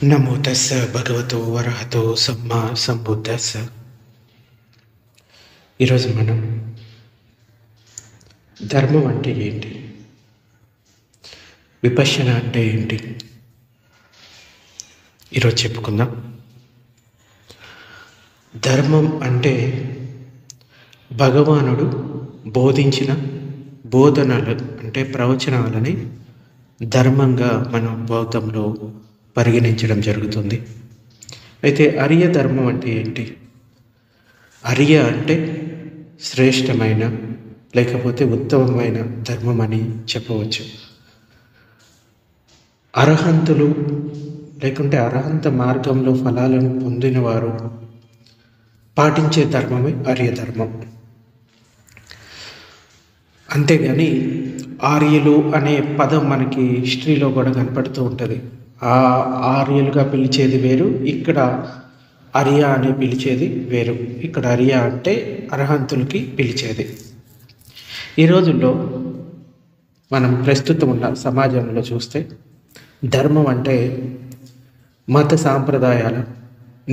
నమో తస్స భగవతో వరహతో సమ్మా సంబుద్ధస్స. ఈరోజు మనం ధర్మం అంటే ఏంటి, విపశ్యన అంటే ఏంటి ఈరోజు చెప్పుకుందాం. ధర్మం అంటే భగవానుడు బోధించిన బోధనలు అంటే ప్రవచనాలని ధర్మంగా మనం బౌద్ధంలో పరిగణించడం జరుగుతుంది. అయితే అర్య ధర్మం అంటే ఏంటి? అర్య అంటే శ్రేష్టమైన లేకపోతే ఉత్తమమైన ధర్మం అని చెప్పవచ్చు. అర్హంతులు లేకుంటే అర్హంత మార్గంలో ఫలాలను పొందిన వారు పాటించే ధర్మమే ఆర్య ధర్మం. అంతేగాని ఆర్యులు అనే పదం మనకి హిస్టరీలో కూడా కనపడుతూ ఉంటుంది. ఆ ఆర్యులుగా పిలిచేది వేరు, ఇక్కడ అర్య అని పిలిచేది వేరు. ఇక్కడ అర్య అంటే అర్హంతులకి పిలిచేది. ఈ రోజుల్లో మనం ప్రస్తుతం ఉన్న సమాజంలో చూస్తే ధర్మం అంటే మత సాంప్రదాయాల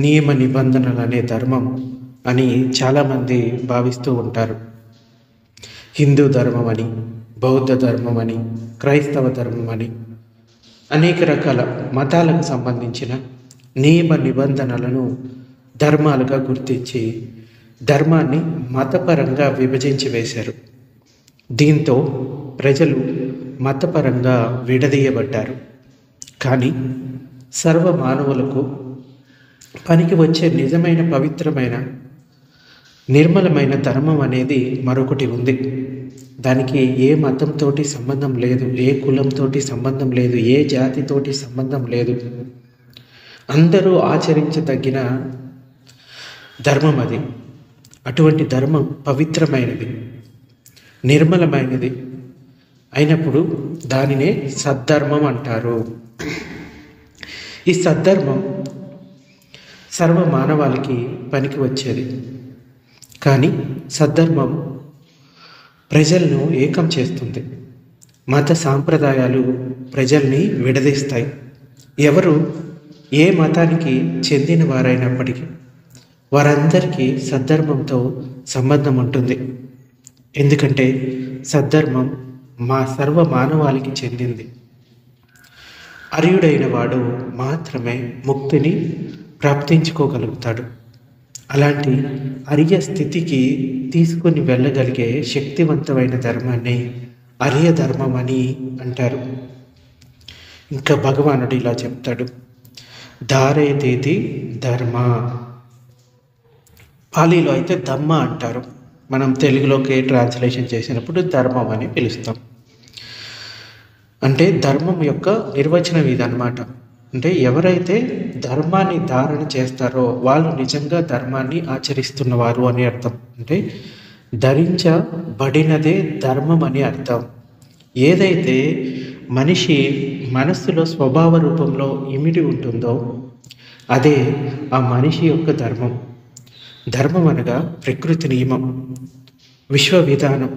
నియమ నిబంధనలు అనే ధర్మం అని చాలామంది భావిస్తూ ఉంటారు. హిందూ ధర్మం అని, బౌద్ధ ధర్మం అని, క్రైస్తవ ధర్మం అని అనేక రకాల మతాలకు సంబంధించిన నియమ నిబంధనలను ధర్మాలుగా గుర్తించి ధర్మాన్ని మతపరంగా విభజించి వేశారు. దీంతో ప్రజలు మతపరంగా విడదీయబడ్డారు. కానీ సర్వ మానవులకు పనికి వచ్చే నిజమైన పవిత్రమైన నిర్మలమైన ధర్మం అనేది మరొకటి ఉంది. దానికి ఏ మతంతో సంబంధం లేదు, ఏ కులంతో సంబంధం లేదు, ఏ జాతితోటి సంబంధం లేదు. అందరూ ఆచరించదగిన ధర్మం అది. అటువంటి ధర్మం పవిత్రమైనది, నిర్మలమైనది అయినప్పుడు దానినే సద్ధర్మం అంటారు. ఈ సద్ధర్మం సర్వ మానవాళికి పనికి వచ్చేది. కానీ సద్ధర్మం ప్రజలను ఏకం చేస్తుంది. మత సాంప్రదాయాలు ప్రజల్ని విడదీస్తాయి. ఎవరు ఏ మతానికి చెందిన వారైనప్పటికీ వారందరికీ సద్ధర్మంతో సంబంధం ఉంటుంది. ఎందుకంటే సద్ధర్మం సర్వ మానవాళికి చెందింది. అర్యుడైన వాడు మాత్రమే ముక్తిని ప్రాప్తించుకోగలుగుతాడు. అలాంటి అర్య స్థితికి తీసుకుని వెళ్ళగలిగే శక్తివంతమైన ధర్మాన్ని అర్య ధర్మం అని అంటారు. ఇంకా భగవానుడు ఇలా చెప్తాడు, ధారేతేతి ధర్మ. పాలీలో అయితే ధమ్మ అంటారు, మనం తెలుగులోకి ట్రాన్స్లేషన్ చేసినప్పుడు ధర్మం అని పిలుస్తాం. అంటే ధర్మం యొక్క నిర్వచనం ఇదన్నమాట. అంటే ఎవరైతే ధర్మాన్ని ధారణ చేస్తారో వాళ్ళు నిజంగా ధర్మాన్ని ఆచరిస్తున్నవారు అని అర్థం. అంటే ధరించబడినదే ధర్మం అని అర్థం. ఏదైతే మనిషి మనస్సులో స్వభావ రూపంలో ఇమిడి ఉంటుందో అదే ఆ మనిషి యొక్క ధర్మం. ధర్మం అనగా ప్రకృతి నియమం, విశ్వ విధానం,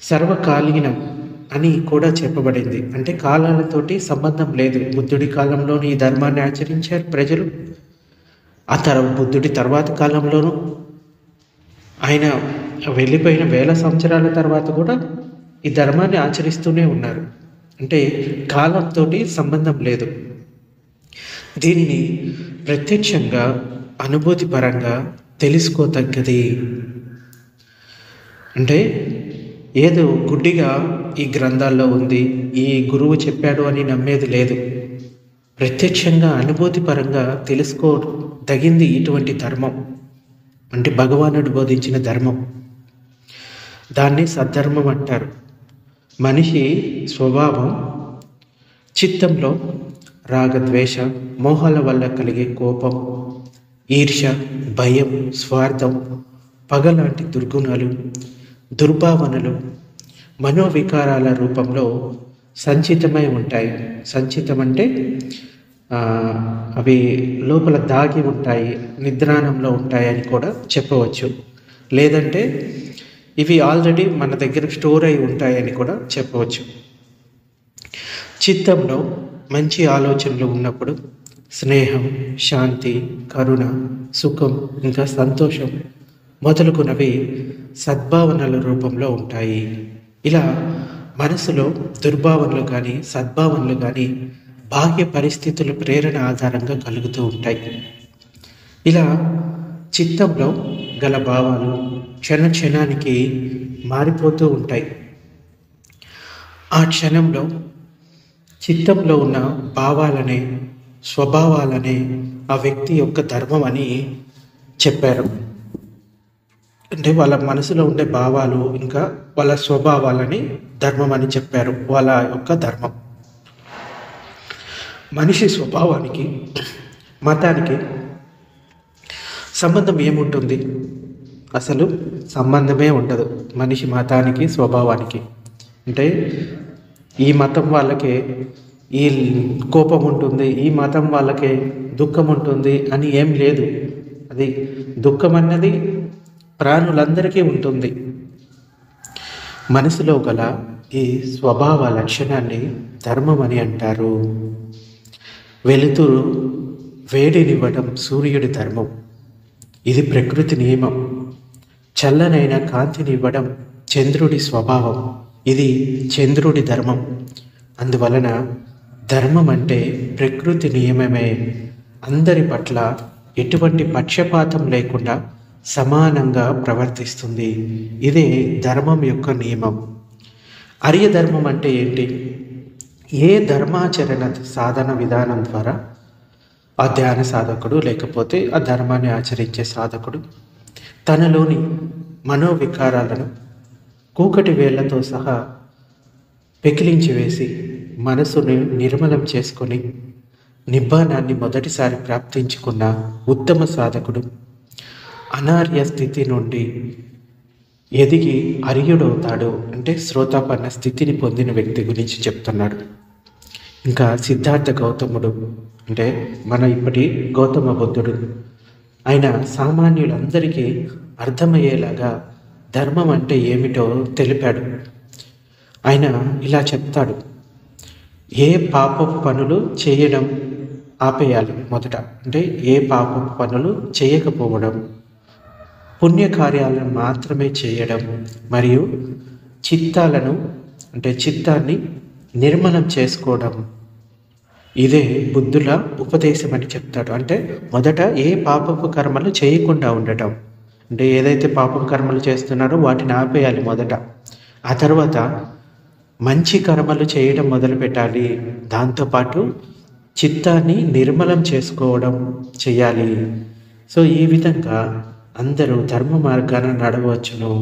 సర్వకాలీనం అని కూడా చెప్పబడింది. అంటే కాలాలతోటి సంబంధం లేదు. బుద్ధుడి కాలంలోని ఈ ధర్మాన్ని ఆచరించారు ప్రజలు. బుద్ధుడి తర్వాత కాలంలోనూ ఆయన వెళ్ళిపోయిన 1000 సంవత్సరాల తర్వాత కూడా ఈ ధర్మాన్ని ఆచరిస్తూనే ఉన్నారు. అంటే కాలంతో సంబంధం లేదు. దీనిని ప్రత్యక్షంగా అనుభూతిపరంగా తెలుసుకోదగ్గది. అంటే ఏదో గుడ్డిగా ఈ గ్రంథాల్లో ఉంది, ఈ గురువు చెప్పాడు అని నమ్మేది లేదు. ప్రత్యక్షంగా అనుభూతిపరంగా తెలుసుకోదగింది ఇటువంటి ధర్మం. అంటే భగవానుడు బోధించిన ధర్మం. దాన్ని సద్ధర్మం అంటారు. మనిషి స్వభావం చిత్తంలో రాగద్వేష మోహాల వల్ల కలిగే కోపం, ఈర్ష్య, భయం, స్వార్థం, పగ లాంటి దుర్గుణాలు, దుర్భావనలు మనోవికారాల రూపంలో సంచితమై ఉంటాయి. సంచితం అంటే అవి లోపల దాగి ఉంటాయి, నిద్రాణంలో ఉంటాయని కూడా చెప్పవచ్చు. లేదంటే ఇవి ఆల్రెడీ మన దగ్గర స్టోర్ అయి ఉంటాయని కూడా చెప్పవచ్చు. చిత్తంలో మంచి ఆలోచనలు ఉన్నప్పుడు స్నేహం, శాంతి, కరుణ, సుఖం, ఇంకా సంతోషం మొదలుగునవి సద్భావనల రూపంలో ఉంటాయి. ఇలా మనసులో దుర్భావనలు కానీ సద్భావనలు కానీ బాహ్య పరిస్థితుల ప్రేరణ ఆధారంగా కలుగుతూ ఉంటాయి. ఇలా చిత్తంలో గల భావాలు క్షణానికి మారిపోతూ ఉంటాయి. ఆ క్షణంలో చిత్తంలో ఉన్న భావాలనే, స్వభావాలనే ఆ వ్యక్తి యొక్క ధర్మం అని చెప్పారు. అంటే వాళ్ళ మనసులో ఉండే భావాలు ఇంకా వాళ్ళ స్వభావాలని ధర్మం అని చెప్పారు. వాళ్ళ యొక్క ధర్మం. మనిషి స్వభావానికి మతానికి సంబంధం ఏముంటుంది? అసలు సంబంధమే ఉండదు మనిషి మతానికి, స్వభావానికి. అంటే ఈ మతం వాళ్ళకే ఈ కోపం ఉంటుంది, ఈ మతం వాళ్ళకే దుఃఖం ఉంటుంది అని ఏం లేదు. అది దుఃఖం అన్నది ప్రాణులందరికీ ఉంటుంది. మనసులో గల ఈ స్వభావ లక్షణాన్ని ధర్మం అని అంటారు. వెలుతురు వేడినివ్వడం సూర్యుడి ధర్మం, ఇది ప్రకృతి నియమం. చల్లనైన కాంతినివ్వడం చంద్రుడి స్వభావం, ఇది చంద్రుడి ధర్మం. అందువలన ధర్మం అంటే ప్రకృతి నియమమే. అందరి పట్ల ఎటువంటి పక్షపాతం లేకుండా సమానంగా ప్రవర్తిస్తుంది. ఇదే ధర్మం యొక్క నియమం. ఆర్యధర్మం అంటే ఏంటి? ఏ ధర్మాచరణ సాధన విధానం ద్వారా ఆ ధ్యాన సాధకుడు లేకపోతే ఆ ధర్మాన్ని ఆచరించే సాధకుడు తనలోని మనోవికారాలను కూకటి వేళ్లతో సహా పెకిలించి వేసి మనసుని నిర్మలం చేసుకొని నిబ్బానాన్ని మొదటిసారి ప్రాప్తించుకున్న ఉత్తమ సాధకుడు అనార్య స్థితి నుండి ఎదిగి అర్యుడవుతాడు. అంటే శ్రోతాపన్న స్థితిని పొందిన వ్యక్తి గురించి చెప్తున్నాడు. ఇంకా సిద్ధార్థ గౌతముడు అంటే మన ఇప్పటి గౌతమ బుద్ధుడు, ఆయన సామాన్యులందరికీ అర్థమయ్యేలాగా ధర్మం అంటే ఏమిటో తెలిపాడు. ఆయన ఇలా చెప్తాడు, ఏ పాపపు పనులు చేయడం ఆపేయాలి మొదట. అంటే ఏ పాపపు పనులు చేయకపోవడం, పుణ్యకార్యాలను మాత్రమే చేయడం, మరియు చిత్తాన్ని నిర్మలం చేసుకోవడం. ఇదే బుద్ధుల ఉపదేశం అని చెప్తాడు. అంటే మొదట ఏ పాపపు కర్మలు చేయకుండా ఉండటం. అంటే ఏదైతే పాపపు కర్మలు చేస్తున్నారో వాటిని ఆపేయాలి మొదట. ఆ తర్వాత మంచి కర్మలు చేయడం మొదలు పెట్టాలి. దాంతోపాటు చిత్తాన్ని నిర్మలం చేసుకోవడం చేయాలి. సో ఈ విధంగా అందరూ ధర్మ మార్గాన నడవచ్చును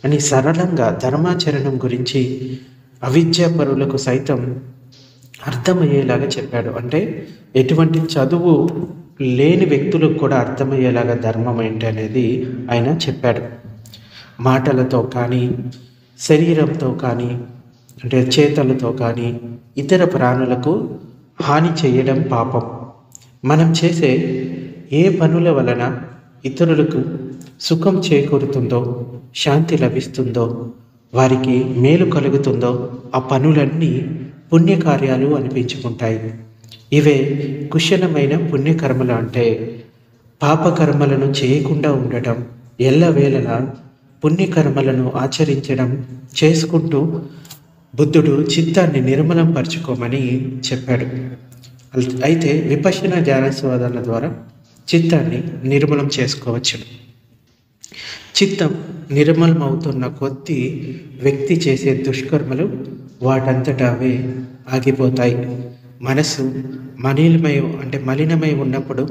అని సరళంగా ధర్మాచరణం గురించి అవిద్యాపరులకు సైతం అర్థమయ్యేలాగా చెప్పాడు. అంటే ఎటువంటి చదువు లేని వ్యక్తులకు కూడా అర్థమయ్యేలాగా ధర్మం ఏంటి అనేది ఆయన చెప్పాడు. మాటలతో కానీ, శరీరంతో కానీ, అంటే చేతలతో కానీ ఇతర ప్రాణులకు హాని చేయడం పాపం. మనం చేసే ఏ పనుల వలన ఇతరులకు సుఖం చేకూరుతుందో, శాంతి లభిస్తుందో, వారికి మేలు కలుగుతుందో ఆ పనులన్నీ పుణ్యకార్యాలు అనిపించుకుంటాయి. ఇవే కుశలమైన పుణ్యకర్మలు. అంటే పాపకర్మలను చేయకుండా ఉండటం, ఎల్లవేళలా పుణ్యకర్మలను ఆచరించడం చేసుకుంటూ బుద్ధుడు చిత్తాన్ని నిర్మలం పరుచుకోమని చెప్పాడు. అయితే విపశ్యన ధ్యాన సాధన ద్వారా చిత్తాన్ని నిర్మలం చేసుకోవచ్చు. చిత్తం నిర్మలం అవుతున్న కొద్దీ వ్యక్తి చేసే దుష్కర్మలు వాటంతటా అవే ఆగిపోతాయి. మనసు మలినమై ఉన్నప్పుడు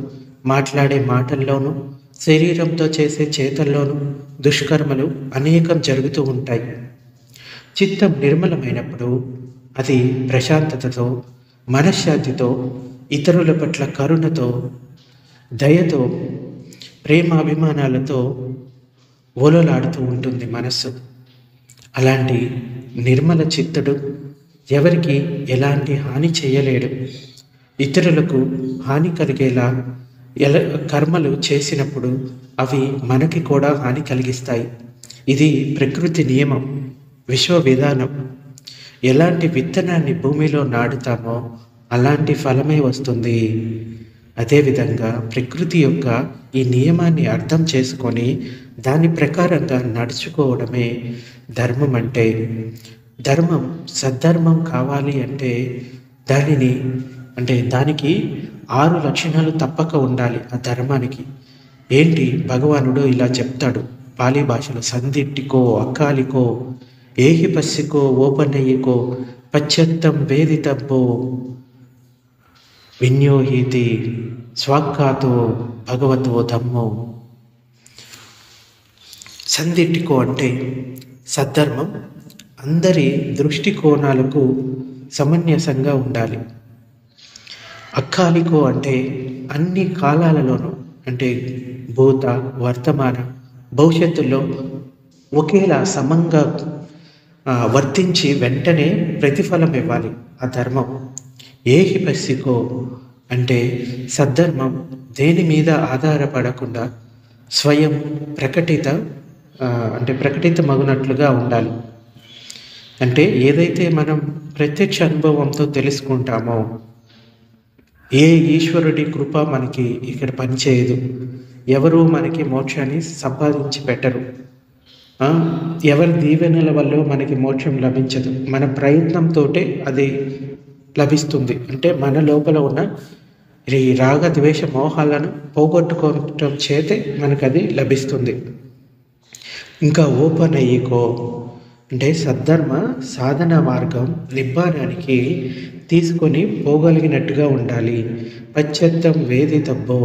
మాట్లాడే మాటల్లోనూ, శరీరంతో చేసే చేతల్లోనూ దుష్కర్మలు అనేకం జరుగుతూ ఉంటాయి. చిత్తం నిర్మలమైనప్పుడు అది ప్రశాంతతతో, మనశ్శాంతితో, ఇతరుల పట్ల కరుణతో, దయతో, ప్రేమాభిమానాలతో ఓలలాడుతూ ఉంటుంది మనస్సు. అలాంటి నిర్మల చిత్తుడు ఎవరికి ఎలాంటి హాని చేయలేడు. ఇతరులకు హాని కలిగేలా కర్మలు చేసినప్పుడు అవి మనకి కూడా హాని కలిగిస్తాయి. ఇది ప్రకృతి నియమం, విశ్వ విధానం. ఎలాంటి విత్తనాన్ని భూమిలో నాటుతామో అలాంటి ఫలమే వస్తుంది. అదేవిధంగా ప్రకృతి యొక్క ఈ నియమాన్ని అర్థం చేసుకొని దాని ప్రకారంగా నడుచుకోవడమే ధర్మం. ధర్మం సద్ధర్మం కావాలి అంటే దానికి 6 లక్షణాలు తప్పక ఉండాలి. ఆ ధర్మానికి ఏంటి? భగవానుడు ఇలా చెప్తాడు పాలీ భాషలో: సందిట్టికో, అక్కాలికో, ఏహిపస్సికో, ఓపనయ్యకో, పశ్చత్తం వేదితబ్బో, విన్యోహీతి, స్వాక్కాతో భగవతో ధమ్మో. సందిట్టికో అంటే సద్ధర్మం అందరి దృష్టికోణాలకు సమంజసంగా ఉండాలి. అక్కాలికో అంటే అన్ని కాలాలలోనూ, అంటే భూత, వర్తమాన, భవిష్యత్తులో ఒకేలా సమంగా వర్తించి వెంటనే ప్రతిఫలం ఇవ్వాలి ఆ ధర్మం. ఏహిపస్సికో అంటే సద్ధర్మం దేని మీద ఆధారపడకుండా స్వయం ప్రకటితమగునట్లుగా ఉండాలి. అంటే ఏదైతే మనం ప్రత్యక్ష అనుభవంతో తెలుసుకుంటామో, ఏ ఈశ్వరుడి కృప మనకి ఇక్కడ పనిచేయదు, ఎవరు మనకి మోక్షాన్ని సంపాదించి పెట్టరు, ఎవరి దీవెనల వల్ల మనకి మోక్షం లభించదు. మన ప్రయత్నంతో అది లభిస్తుంది. అంటే మన లోపల ఉన్న ఈ రాగ ద్వేష మోహాలను పోగొట్టుకోవటం చేతే మనకు అది లభిస్తుంది. ఇంకా ఓపనయ్యకో అంటే సద్ధర్మ సాధన మార్గం నిబ్బానానికి తీసుకొని పోగలిగినట్టుగా ఉండాలి. పశ్చత్తం వేదితబ్బో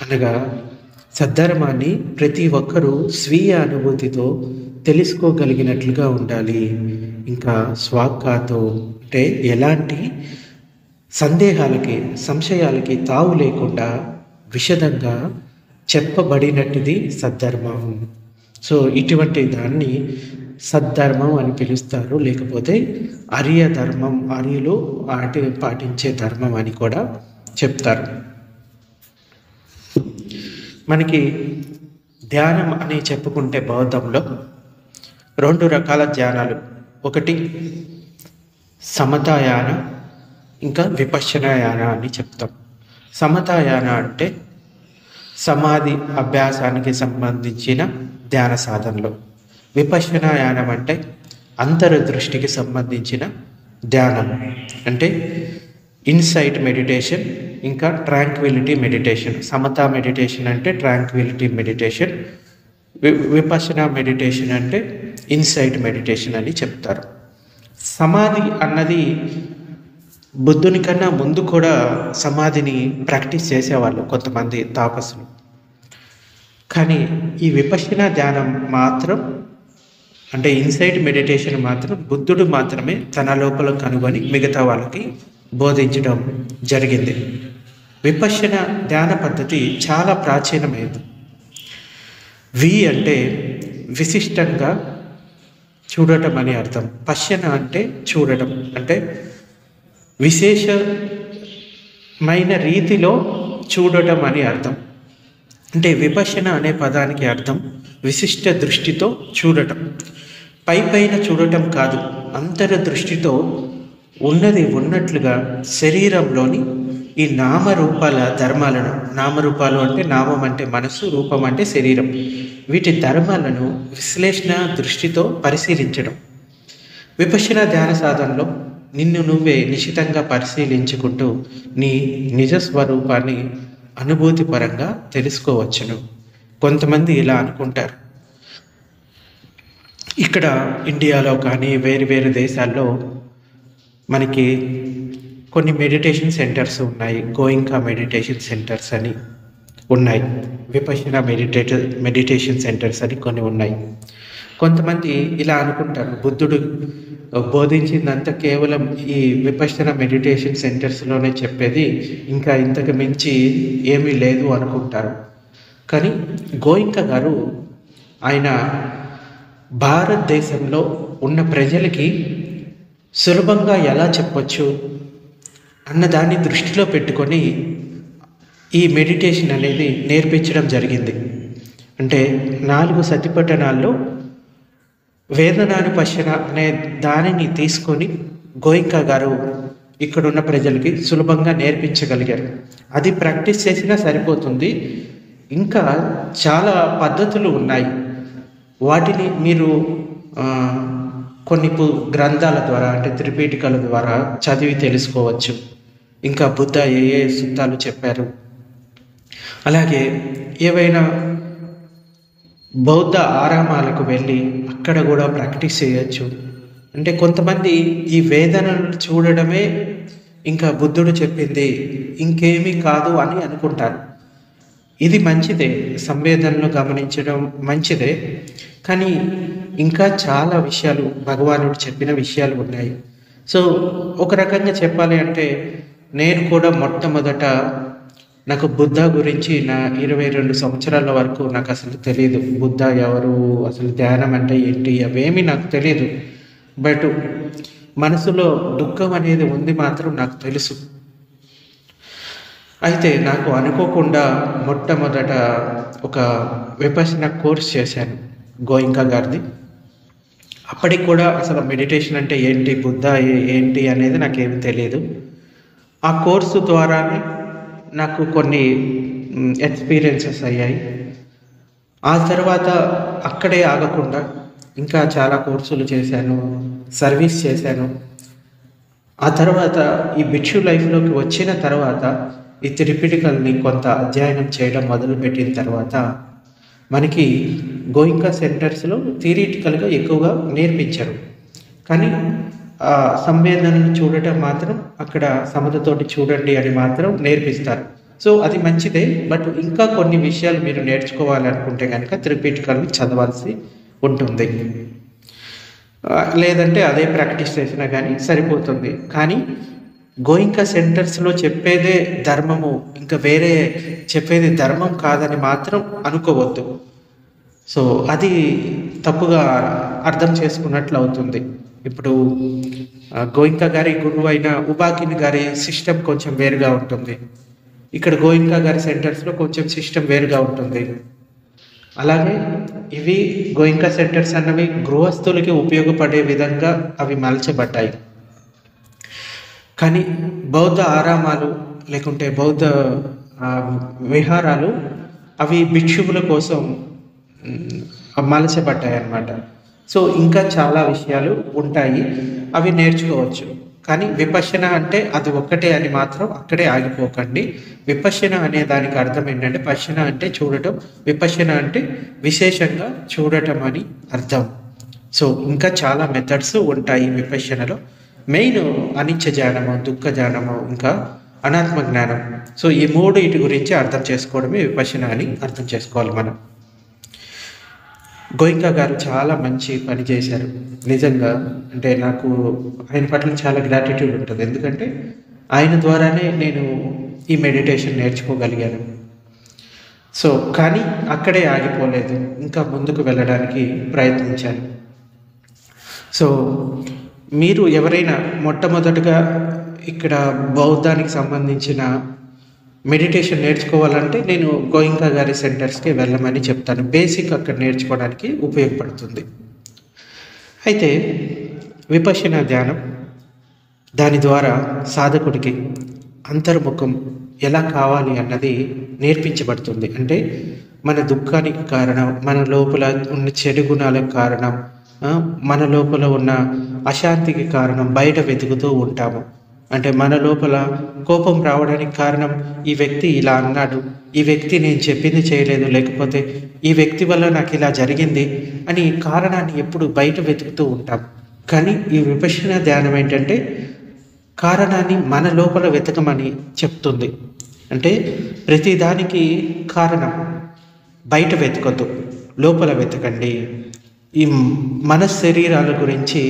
అనగా సద్ధర్మాన్ని ప్రతి ఒక్కరూ స్వీయ అనుభూతితో తెలుసుకోగలిగినట్లుగా ఉండాలి. ఇంకా స్వాక్కాతో అంటే ఎలాంటి సంశయాలకి తావు లేకుండా విశదంగా చెప్పబడినట్టుది సద్ధర్మం. సో ఇటువంటి దాన్ని సద్ధర్మం అని పిలుస్తారు. లేకపోతే ఆర్య ధర్మం, ఆర్యులు పాటించే ధర్మం అని కూడా చెప్తారు. మనకి ధ్యానం అని చెప్పుకుంటే బౌద్ధంలో 2 రకాల ధ్యానాలు, ఒకటి సమతాయాన, ఇంకా విపశ్యనాయాన అని చెప్తాం. సమతాయాన అంటే సమాధి అభ్యాసానికి సంబంధించిన ధ్యాన సాధనలు. విపశ్యనాయానం అంటే అంతర్దృష్టికి సంబంధించిన ధ్యానం. అంటే ఇన్సైట్ మెడిటేషన్, ఇంకా ట్రాంక్విలిటీ మెడిటేషన్. సమతా మెడిటేషన్ అంటే ట్రాంక్విలిటీ మెడిటేషన్, విపశ్యనా మెడిటేషన్ అంటే ఇన్సైట్ మెడిటేషన్ అని చెప్తారు. సమాధి అన్నది బుద్ధుని కన్నా ముందు కూడా సమాధిని ప్రాక్టీస్ చేసేవాళ్ళు కొంతమంది తాపసులు. కానీ ఈ విపశ్యనా ధ్యానం మాత్రం, అంటే ఇన్సైట్ మెడిటేషన్ మాత్రం బుద్ధుడు మాత్రమే తన లోపల కనుగొని మిగతా వాళ్ళకి బోధించడం జరిగింది. విపశ్యన ధ్యాన పద్ధతి చాలా ప్రాచీనమైనది. అంటే విశిష్టంగా చూడటం అని అర్థం. పశ్యన అంటే చూడటం, అంటే విశేషమైన రీతిలో చూడటం అని అర్థం. అంటే విపశ్యన అనే పదానికి అర్థం విశిష్ట దృష్టితో చూడటం. పైన చూడటం కాదు, అంతర్దృష్టితో ఉన్నది ఉన్నట్లుగా శరీరంలోని ఈ నామరూపాల ధర్మాలను, నామరూపాలు అంటే నామం అంటే మనసు, రూపం అంటే శరీరం, వీటి ధర్మాలను విశ్లేషణ దృష్టితో పరిశీలించడం. విపశ్యన ధ్యాన సాధనలో నిన్ను నువ్వే నిశితంగా పరిశీలించుకుంటూ నీ నిజస్వరూపాన్ని అనుభూతిపరంగా తెలుసుకోవచ్చును. కొంతమంది ఇలా అనుకుంటారు. ఇక్కడ ఇండియాలో కానీ వేరు దేశాల్లో మనకి కొన్ని మెడిటేషన్ సెంటర్స్ ఉన్నాయి. గోయింకా మెడిటేషన్ సెంటర్స్ అని ఉన్నాయి, విపశ్యన మెడిటేషన్ సెంటర్స్ అని కొన్ని ఉన్నాయి. కొంతమంది ఇలా అనుకుంటారు, బుద్ధుడు బోధించిందంతా కేవలం ఈ విపశ్యన మెడిటేషన్ సెంటర్స్లోనే చెప్పేది, ఇంకా ఇంతకు మించి ఏమీ లేదు అనుకుంటారు. కానీ గోయింకా గారు ఆయన భారతదేశంలో ఉన్న ప్రజలకి సులభంగా ఎలా చెప్పొచ్చు అన్నదాన్ని దృష్టిలో పెట్టుకొని ఈ మెడిటేషన్ అనేది నేర్పించడం జరిగింది. అంటే 4 సతిపట్టణాల్లో వేదనానుపశ్యన అనే దానిని తీసుకొని గోయింకా గారు ఇక్కడున్న ప్రజలకి సులభంగా నేర్పించగలిగారు. అది ప్రాక్టీస్ చేసినా సరిపోతుంది. ఇంకా చాలా పద్ధతులు ఉన్నాయి. వాటిని మీరు కొన్ని గ్రంథాల ద్వారా అంటే త్రిపీఠికల ద్వారా చదివి తెలుసుకోవచ్చు. ఇంకా బుద్ధ ఏ ఏ సూత్రాలు చెప్పారు, అలాగే ఏవైనా బౌద్ధ ఆరామాలకు వెళ్ళి అక్కడ కూడా ప్రాక్టీస్ చేయొచ్చు. అంటే కొంతమంది ఈ వేదనలు చూడడమే ఇంకా బుద్ధుడు చెప్పింది ఇంకేమీ కాదు అని అనుకుంటారు. ఇది మంచిదే, సంవేదనలు గమనించడం మంచిదే, కానీ ఇంకా చాలా విషయాలు భగవానుడు చెప్పిన విషయాలు ఉన్నాయి. సో ఒక రకంగా చెప్పాలి అంటే నేను కూడా మొట్టమొదట నాకు బుద్ధ గురించి నా 22 సంవత్సరాల వరకు నాకు అసలు తెలియదు. బుద్ధ ఎవరు, అసలు ధ్యానం అంటే ఏంటి, అవేమీ నాకు తెలియదు. బట్ మనసులో దుఃఖం అనేది ఉంది మాత్రం నాకు తెలుసు. అయితే నాకు అనుకోకుండా మొట్టమొదట ఒక విపశ్యన కోర్స్ చేశాను గోయింకా గారిది. అప్పటికి కూడా అసలు మెడిటేషన్ అంటే ఏంటి, బుద్ధ ఏంటి అనేది నాకేమీ తెలియదు. ఆ కోర్సు ద్వారానే నాకు కొన్ని ఎక్స్పీరియన్సెస్ అయ్యాయి. ఆ తర్వాత అక్కడే ఆగకుండా ఇంకా చాలా కోర్సులు చేశాను, సర్వీస్ చేశాను. ఆ తర్వాత ఈ భిక్షు లైఫ్లోకి వచ్చిన తర్వాత ఈ త్రిపిటికల్ని కొంత అధ్యయనం చేయడం మొదలుపెట్టిన తర్వాత మనకి గోయింకా సెంటర్స్లో థియరిటికల్గా ఎక్కువగా నేర్పించరు, కానీ సంవేదనను చూడటం మాత్రం అక్కడ సమతతోటి చూడండి అని మాత్రం నేర్పిస్తారు. సో అది మంచిదే. బట్ ఇంకా కొన్ని విషయాలు మీరు నేర్చుకోవాలనుకుంటే కనుక త్రిపిటికల్ని చదవాల్సి ఉంటుంది, లేదంటే అదే ప్రాక్టీస్ చేసినా కానీ సరిపోతుంది. కానీ గోయింకా సెంటర్స్లో చెప్పేదే ధర్మము, ఇంకా వేరే చెప్పేది ధర్మం కాదని మాత్రం అనుకోవద్దు. సో అది తప్పుగా అర్థం చేసుకున్నట్లు అవుతుంది. ఇప్పుడు గోయింకా గారి గురువు అయిన ఉబాకిని గారి సిస్టమ్ కొంచెం వేరుగా ఉంటుంది, ఇక్కడ గోయింకా గారి సెంటర్స్లో కొంచెం సిస్టమ్ వేరుగా ఉంటుంది. అలాగే ఇవి గోయింకా సెంటర్స్ అన్నవి గృహస్థులకి ఉపయోగపడే విధంగా అవి మలచబడ్డాయి. కానీ బౌద్ధ ఆరామాలు లేకుంటే బౌద్ధ విహారాలు అవి భిక్షువుల కోసం మలచబడ్డాయి అన్నమాట. సో ఇంకా చాలా విషయాలు ఉంటాయి, అవి నేర్చుకోవచ్చు. కానీ విపశ్యన అంటే అది ఒక్కటే అని మాత్రం అక్కడే ఆగిపోకండి. విపశ్యన అనే దానికి అర్థం ఏంటంటే పశ్యన అంటే చూడటం, విపశ్యన అంటే విశేషంగా చూడటం అని అర్థం. సో ఇంకా చాలా మెథడ్స్ ఉంటాయి విపశ్యనలో. మెయిన్ అనిత్య జ్ఞానము, దుఃఖ జ్ఞానము, ఇంకా అనాత్మ జ్ఞానం. సో ఈ మూడు వీటి గురించి అర్థం చేసుకోవడమే విపశ్యన అని అర్థం చేసుకోవాలి మనం. గోయింకా గారు చాలా మంచి పని చేశారు నిజంగా. అంటే నాకు ఆయన పట్ల చాలా గ్రాటిట్యూడ్ ఉంటుంది, ఎందుకంటే ఆయన ద్వారానే నేను ఈ మెడిటేషన్ నేర్చుకోగలిగాను. సో కానీ అక్కడే ఆగిపోలేదు, ఇంకా ముందుకు వెళ్ళడానికి ప్రయత్నించాను. సో మీరు ఎవరైనా మొట్టమొదటిగా ఇక్కడ బౌద్ధానికి సంబంధించిన మెడిటేషన్ నేర్చుకోవాలంటే నేను గోయింకా గారి సెంటర్స్కి వెళ్ళమని చెప్తాను. బేసిక్ అక్కడ నేర్చుకోవడానికి ఉపయోగపడుతుంది. అయితే విపశ్యన ధ్యానం, దాని ద్వారా సాధకుడికి అంతర్ముఖం ఎలా కావాలి అన్నది నేర్పించబడుతుంది. అంటే మన దుఃఖానికి కారణం, మన లోపల ఉన్న చెడు గుణాలకు కారణం, మన లోపల ఉన్న అశాంతికి కారణం బయట వెతుకుతూ ఉంటాము. అంటే మన లోపల కోపం రావడానికి కారణం ఈ వ్యక్తి ఇలా అన్నాడు, ఈ వ్యక్తి నేను చెప్పింది చేయలేదు, లేకపోతే ఈ వ్యక్తి వల్ల నాకు ఇలా జరిగింది అని కారణాన్ని ఎప్పుడు బయట వెతుకుతూ ఉంటాం. కానీ ఈ విపశ్యన ధ్యానం ఏంటంటే కారణాన్ని మన లోపల వెతకమని చెప్తుంది. అంటే ప్రతిదానికి కారణం బయట వెతకద్దు, లోపల వెతకండి. ఈ మన శరీరాల గురించి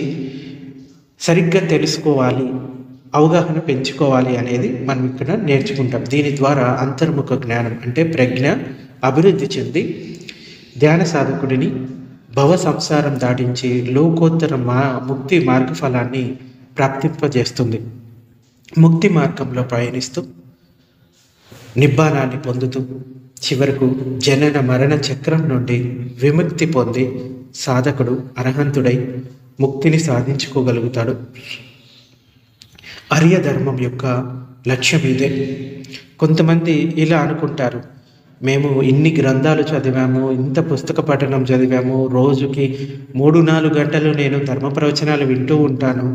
సరిగ్గా తెలుసుకోవాలి, అవగాహన పెంచుకోవాలి అనేది మనం ఇక్కడ నేర్చుకుంటాం. దీని ద్వారా అంతర్ముఖ జ్ఞానం అంటే ప్రజ్ఞ అభివృద్ధి చెంది ధ్యాన సాధకుడిని భవ సంసారం దాటించి లోకోత్తర ముక్తి మార్గఫలాన్ని ప్రాప్తింపజేస్తుంది. ముక్తి మార్గంలో ప్రయాణిస్తూ నిబ్బానాన్ని పొందుతూ చివరకు జనన మరణ చక్రం నుండి విముక్తి పొంది సాధకుడు అర్హంతుడై ముక్తిని సాధించుకోగలుగుతాడు. ఆర్యధర్మం యొక్క లక్ష్యం ఇదే. కొంతమంది ఇలా అనుకుంటారు, మేము ఇన్ని గ్రంథాలు చదివాము, ఇంత పుస్తక పఠనం చదివాము, రోజుకి 3-4 గంటలు నేను ధర్మ ప్రవచనాలు వింటూ ఉంటాను,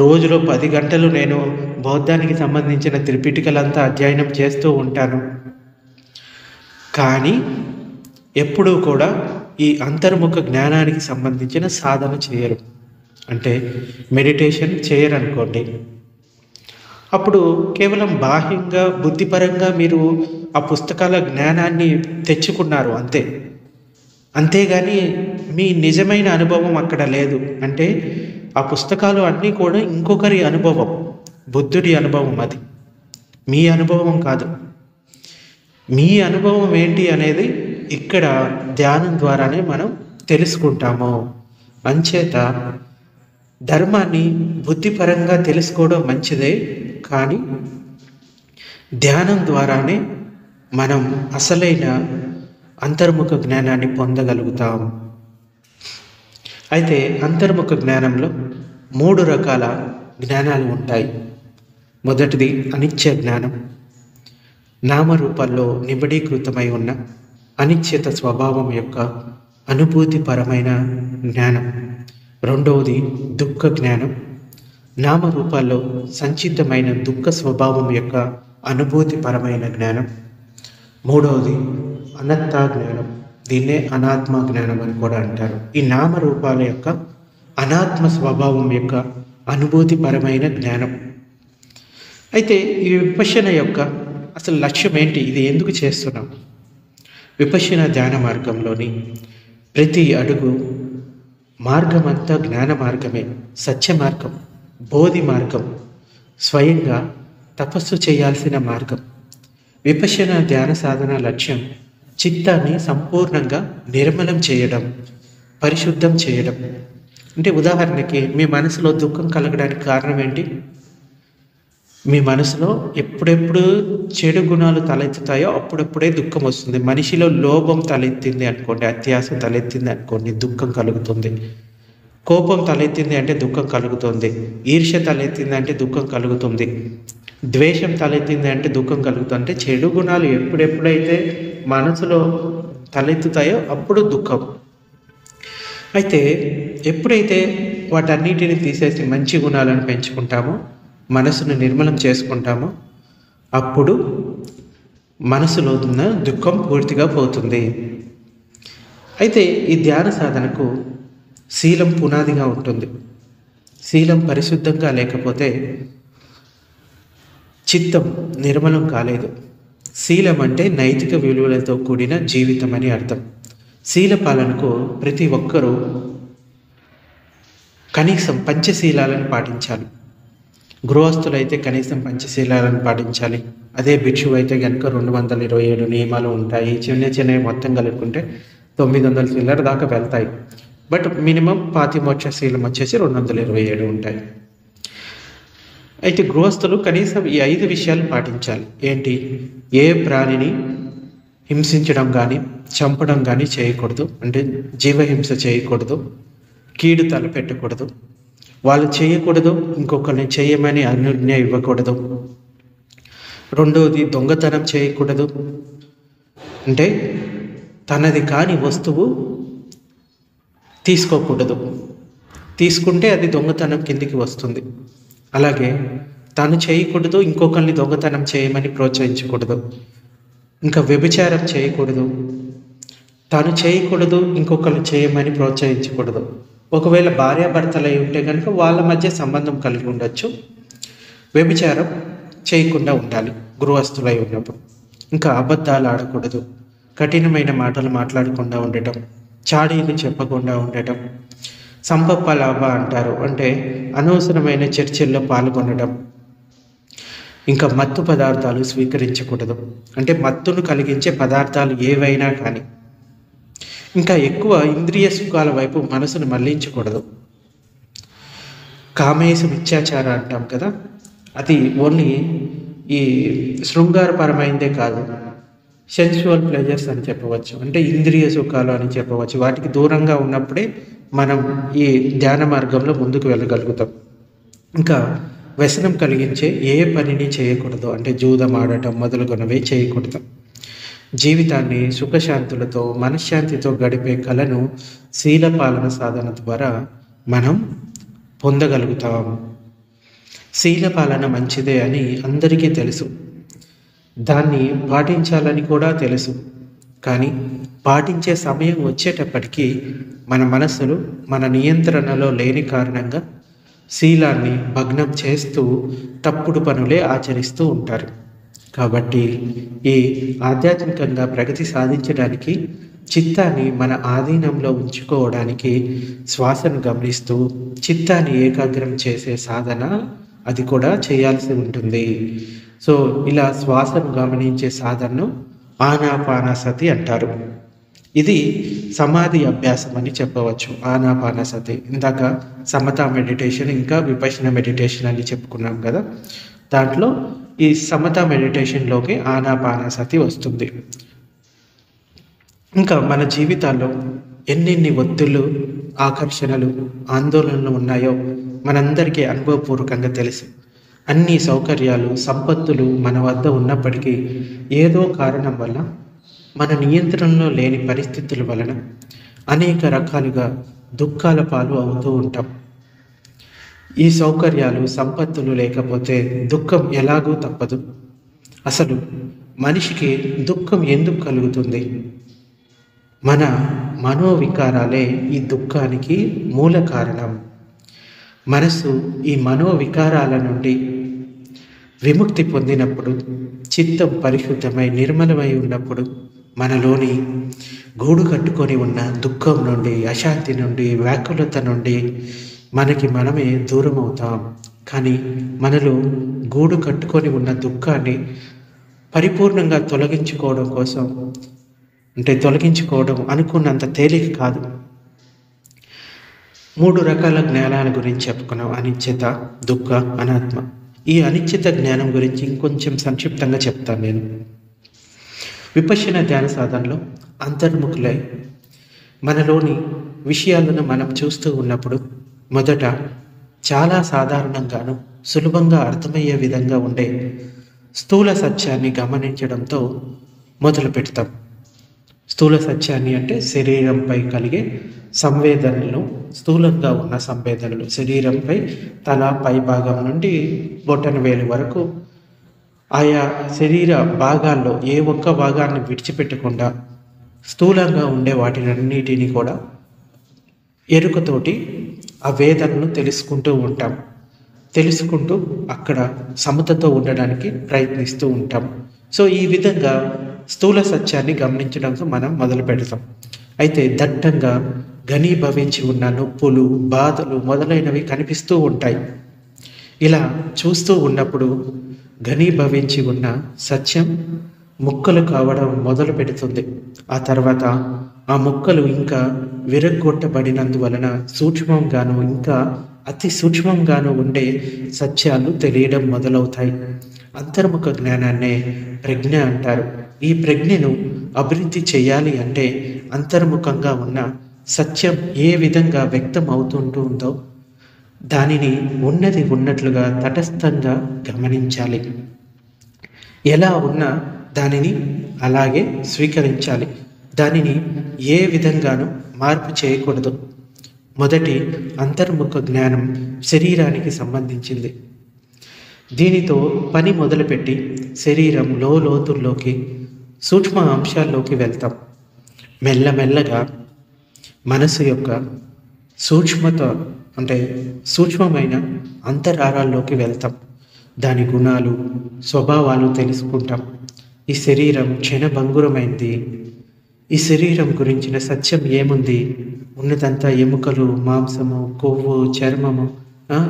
రోజులో 10 గంటలు నేను బౌద్ధానికి సంబంధించిన త్రిపిటికలంతా అధ్యయనం చేస్తూ ఉంటాను, కానీ ఎప్పుడూ కూడా ఈ అంతర్ముఖ జ్ఞానానికి సంబంధించిన సాధన చేయరు. అంటే మెడిటేషన్ చేయరనుకోండి. అప్పుడు కేవలం బాహ్యంగా బుద్ధిపరంగా మీరు ఆ పుస్తకాల జ్ఞానాన్ని తెచ్చుకున్నారు అంతే. అంతేగాని మీ నిజమైన అనుభవం అక్కడ లేదు. అంటే ఆ పుస్తకాలు అన్నీ కూడా ఇంకొకరి అనుభవం, బుద్ధుడి అనుభవం, అది మీ అనుభవం కాదు. మీ అనుభవం ఏంటి అనేది ఇక్కడ ధ్యానం ద్వారానే మనం తెలుసుకుంటాము. అంచేత ధర్మాన్ని బుద్ధిపరంగా తెలుసుకోవడం మంచిదే, కానీ ధ్యానం ద్వారానే మనం అసలైన అంతర్ముఖ జ్ఞానాన్ని పొందగలుగుతాం. అయితే అంతర్ముఖ జ్ఞానంలో 3 రకాల జ్ఞానాలు ఉంటాయి. మొదటిది అనిత్య జ్ఞానం, నామరూపాల్లో నిబిడీకృతమై ఉన్న అనిశ్చిత స్వభావం యొక్క అనుభూతిపరమైన జ్ఞానం. రెండవది దుఃఖ జ్ఞానం, నామరూపాల్లో సంచితమైన దుఃఖ స్వభావం యొక్క అనుభూతిపరమైన జ్ఞానం. మూడవది అనాత్మ జ్ఞానం, దీన్నే అనాత్మ జ్ఞానం అని కూడా అంటారు. ఈ నామరూపాల యొక్క అనాత్మ స్వభావం యొక్క అనుభూతిపరమైన జ్ఞానం. అయితే ఈ విపశ్యన యొక్క అసలు లక్ష్యం ఏంటి? ఇది ఎందుకు చేస్తున్నాం? విపశ్యన ధ్యాన మార్గంలోని ప్రతి అడుగు మార్గమంతా జ్ఞాన మార్గమే, సత్య మార్గం, బోధి మార్గం, స్వయంగా తపస్సు చేయాల్సిన మార్గం. విపశ్యన ధ్యాన సాధన లక్ష్యం చిత్తాన్ని సంపూర్ణంగా నిర్మలం చేయడం, పరిశుద్ధం చేయడం. అంటే ఉదాహరణకి మీ మనసులో దుఃఖం కలగడానికి కారణం ఏంటి? మీ మనసులో ఎప్పుడెప్పుడు చెడు గుణాలు తలెత్తుతాయో అప్పుడప్పుడే దుఃఖం వస్తుంది. మనిషిలో లోభం తలెత్తింది అనుకోండి, అత్యాశ తలెత్తింది అనుకోండి, దుఃఖం కలుగుతుంది. కోపం తలెత్తింది అంటే దుఃఖం కలుగుతుంది. ఈర్ష్య తలెత్తింది అంటే దుఃఖం కలుగుతుంది. ద్వేషం తలెత్తింది అంటే దుఃఖం కలుగుతుంది. అంటే చెడు గుణాలు ఎప్పుడెప్పుడైతే మనసులో తలెత్తుతాయో అప్పుడు దుఃఖం. అయితే ఎప్పుడైతే వాటన్నిటిని తీసేసి మంచి గుణాలను పెంచుకుంటామో, మనసును నిర్మలం చేసుకుంటామో, అప్పుడు మనసులో ఉన్న దుఃఖం పూర్తిగా పోతుంది. అయితే ఈ ధ్యాన సాధనకు శీలం పునాదిగా ఉంటుంది. శీలం పరిశుద్ధంగా లేకపోతే చిత్తం నిర్మలం కాలేదు. శీలం అంటే నైతిక విలువలతో కూడిన జీవితం అని అర్థం. శీల పాలనకు ప్రతి ఒక్కరూ కనీసం పంచశీలాలను పాటించాలి. గృహస్థులైతే కనీసం పంచశీలాలను పాటించాలి. అదే భిక్షువు అయితే కనుక 227 నియమాలు ఉంటాయి. చిన్న చిన్నవి మొత్తం కలుపుకుంటే 900 శీలాల దాకా వెళ్తాయి. బట్ మినిమం పాతిమోక్ష శీలం వచ్చేసి 227 ఉంటాయి. అయితే గృహస్థులు కనీసం ఈ 5 విషయాలు పాటించాలి. ఏంటి? ఏ ప్రాణిని హింసించడం కానీ చంపడం కానీ చేయకూడదు. అంటే జీవహింస చేయకూడదు, కీడు తలపెట్టకూడదు, వాళ్ళు చేయకూడదు, ఇంకొకరిని చేయమని అనుజ్ఞ ఇవ్వకూడదు. రెండవది దొంగతనం చేయకూడదు. అంటే తనది కాని వస్తువు తీసుకోకూడదు, తీసుకుంటే అది దొంగతనం కిందికి వస్తుంది. అలాగే తను చేయకూడదు, ఇంకొకరిని దొంగతనం చేయమని ప్రోత్సహించకూడదు. ఇంకా వ్యభిచారం చేయకూడదు, తను చేయకూడదు, ఇంకొకరిని చేయమని ప్రోత్సహించకూడదు. ఒకవేళ భార్యాభర్తలు అయి ఉంటే కనుక వాళ్ళ మధ్య సంబంధం కలిగి ఉండొచ్చు. వ్యభిచారం చేయకుండా ఉండాలి గృహస్థులై ఉన్నప్పుడు. ఇంకా అబద్ధాలు ఆడకూడదు, కఠినమైన మాటలు మాట్లాడకుండా ఉండటం, చాడీలు చెప్పకుండా ఉండటం, సంపప్పలాభ అంటారు, అంటే అనవసరమైన చర్చల్లో పాల్గొనడం. ఇంకా మత్తు పదార్థాలు స్వీకరించకూడదు, అంటే మత్తును కలిగించే పదార్థాలు ఏవైనా కానీ. ఇంకా ఎక్కువ ఇంద్రియ సుఖాల వైపు మనసును మళ్లించకూడదు. కామేశ మిథ్యాచార అంటాం కదా, అది ఓన్లీ ఈ శృంగారపరమైందే కాదు, సెన్సువల్ ప్లెజర్స్ అని చెప్పవచ్చు, అంటే ఇంద్రియ సుఖాలు అని చెప్పవచ్చు. వాటికి దూరంగా ఉన్నప్పుడే మనం ఈ ధ్యాన మార్గంలో ముందుకు వెళ్ళగలుగుతాం. ఇంకా వ్యసనం కలిగించే ఏ పనిని చేయకూడదు, అంటే జూదం ఆడటం మొదలుగునవి చేయకూడదు. జీవితాన్ని సుఖశాంతులతో మనశ్శాంతితో గడిపే కళను శీలపాలన సాధన ద్వారా మనం పొందగలుగుతాం. శీలపాలన మంచిదే అని అందరికీ తెలుసు, దాన్ని పాటించాలని కూడా తెలుసు. కానీ పాటించే సమయం వచ్చేటప్పటికీ మన మనసులు మన నియంత్రణలో లేని కారణంగా శీలాన్ని భగ్నం చేస్తూ తప్పుడు పనులే ఆచరిస్తూ ఉంటారు. కాబట్టి ఈ ఆధ్యాత్మికంగా ప్రగతి సాధించడానికి చిత్తాన్ని మన ఆధీనంలో ఉంచుకోవడానికి శ్వాసను గమనిస్తూ చిత్తాన్ని ఏకాగ్రం చేసే సాధన అది కూడా చేయాల్సి ఉంటుంది. సో ఇలా శ్వాసను గమనించే సాధనను ఆనాపానసతి అంటారు. ఇది సమాధి అభ్యాసం అని చెప్పవచ్చు. ఆనాపానసతి ఇందాక సమతా మెడిటేషన్ ఇంకా విపశ్యన మెడిటేషన్ అని చెప్పుకున్నాం కదా, దాంట్లో ఈ సమతా మెడిటేషన్లోకి ఆనాపానసతి వస్తుంది. ఇంకా మన జీవితాల్లో ఎన్నెన్ని ఒత్తిళ్ళు, ఆకర్షణలు, ఆందోళనలు ఉన్నాయో మనందరికీ అనుభవపూర్వకంగా తెలుసు. అన్ని సౌకర్యాలు, సంపత్తులు మన వద్ద ఉన్నప్పటికీ ఏదో కారణం వల్ల మన నియంత్రణలో లేని పరిస్థితుల వలన అనేక రకాలుగా దుఃఖాల పాలు అవుతూ ఉంటాం. ఈ సౌకర్యాలు, సంపత్తులు లేకపోతే దుఃఖం ఎలాగూ తప్పదు. అసలు మనిషికి దుఃఖం ఎందుకు కలుగుతుంది? మన మనోవికారాలే ఈ దుఃఖానికి మూల కారణం. మనసు ఈ మనోవికారాల నుండి విముక్తి పొందినప్పుడు, చిత్తం పరిశుద్ధమై నిర్మలమై ఉన్నప్పుడు మనలోని గూడు కట్టుకొని ఉన్న దుఃఖం నుండి, అశాంతి నుండి, వ్యాకులత నుండి మనకి మనమే దూరం అవుతాం. కానీ మనలో గూడు కట్టుకొని ఉన్న దుఃఖాన్ని పరిపూర్ణంగా తొలగించుకోవడం కోసం, అంటే తొలగించుకోవడం అనుకున్నంత తేలిక కాదు. 3 రకాల జ్ఞానాల గురించి చెప్పుకున్నాం: అనిత్యత, దుఃఖ, అనాత్మ. ఈ అనిత్యత జ్ఞానం గురించి ఇంకొంచెం సంక్షిప్తంగా చెప్తాను నేను. విపశ్యన ధ్యాన సాధనలో అంతర్ముఖులై మనలోని విషయాలను మనం చూస్తూ ఉన్నప్పుడు మొదట చాలా సాధారణంగాను సులభంగా అర్థమయ్యే విధంగా ఉండే స్థూల సత్యాన్ని గమనించడంతో మొదలు పెడతాం. స్థూల సత్యాన్ని అంటే శరీరంపై కలిగే సంవేదనలు, స్థూలంగా ఉన్న సంవేదనలు, శరీరంపై తల పై భాగం నుండి బొటన వేలు వరకు ఆయా శరీర భాగాల్లో ఏ ఒక్క భాగాన్ని విడిచిపెట్టకుండా స్థూలంగా ఉండే వాటినన్నిటినీ కూడా ఎరుకతోటి ఆ వేదనను తెలుసుకుంటూ ఉంటాం. తెలుసుకుంటూ అక్కడ సమతతో ఉండడానికి ప్రయత్నిస్తూ ఉంటాం. సో ఈ విధంగా స్థూల సత్యాన్ని గమనించడంతో మనం మొదలు పెడతాం. అయితే దట్టంగా ఘనీభవించి ఉన్న నొప్పులు, బాధలు మొదలైనవి కనిపిస్తూ ఉంటాయి. ఇలా చూస్తూ ఉన్నప్పుడు ఘనీభవించి ఉన్న సత్యం ముక్కలు కావడం మొదలు పెడుతుంది. ఆ తర్వాత ఆ ముక్కలు ఇంకా విరగ్గొట్టబడినందువలన సూక్ష్మంగాను, ఇంకా అతి సూక్ష్మంగాను ఉండే సత్యాలు తెలియడం మొదలవుతాయి. అంతర్ముఖ జ్ఞానాన్నే ప్రజ్ఞ అంటారు. ఈ ప్రజ్ఞను అభివృద్ధి చేయాలి అంటే అంతర్ముఖంగా ఉన్న సత్యం ఏ విధంగా వ్యక్తం అవుతుంటుందో దానిని ఉన్నది ఉన్నట్లుగా తటస్థంగా గమనించాలి. ఎలా ఉన్నా దానిని అలాగే స్వీకరించాలి. దానిని ఏ విధంగానూ మార్పు చేయకూడదు. మొదటి అంతర్ముఖ జ్ఞానం శరీరానికి సంబంధించింది. దీనితో పని మొదలుపెట్టి శరీరం లోతుల్లోకి, సూక్ష్మ అంశాల్లోకి వెళ్తాం. మెల్లమెల్లగా మనసు యొక్క సూక్ష్మత, అంటే సూక్ష్మమైన అంతరారాల్లోకి వెళ్తాం. దాని గుణాలు, స్వభావాలు తెలుసుకుంటాం. ఈ శరీరం క్షణభంగురమైంది. ఈ శరీరం గురించిన సత్యం ఏముంది? ఉన్నదంతా ఎముకలు, మాంసము, కొవ్వు, చర్మము,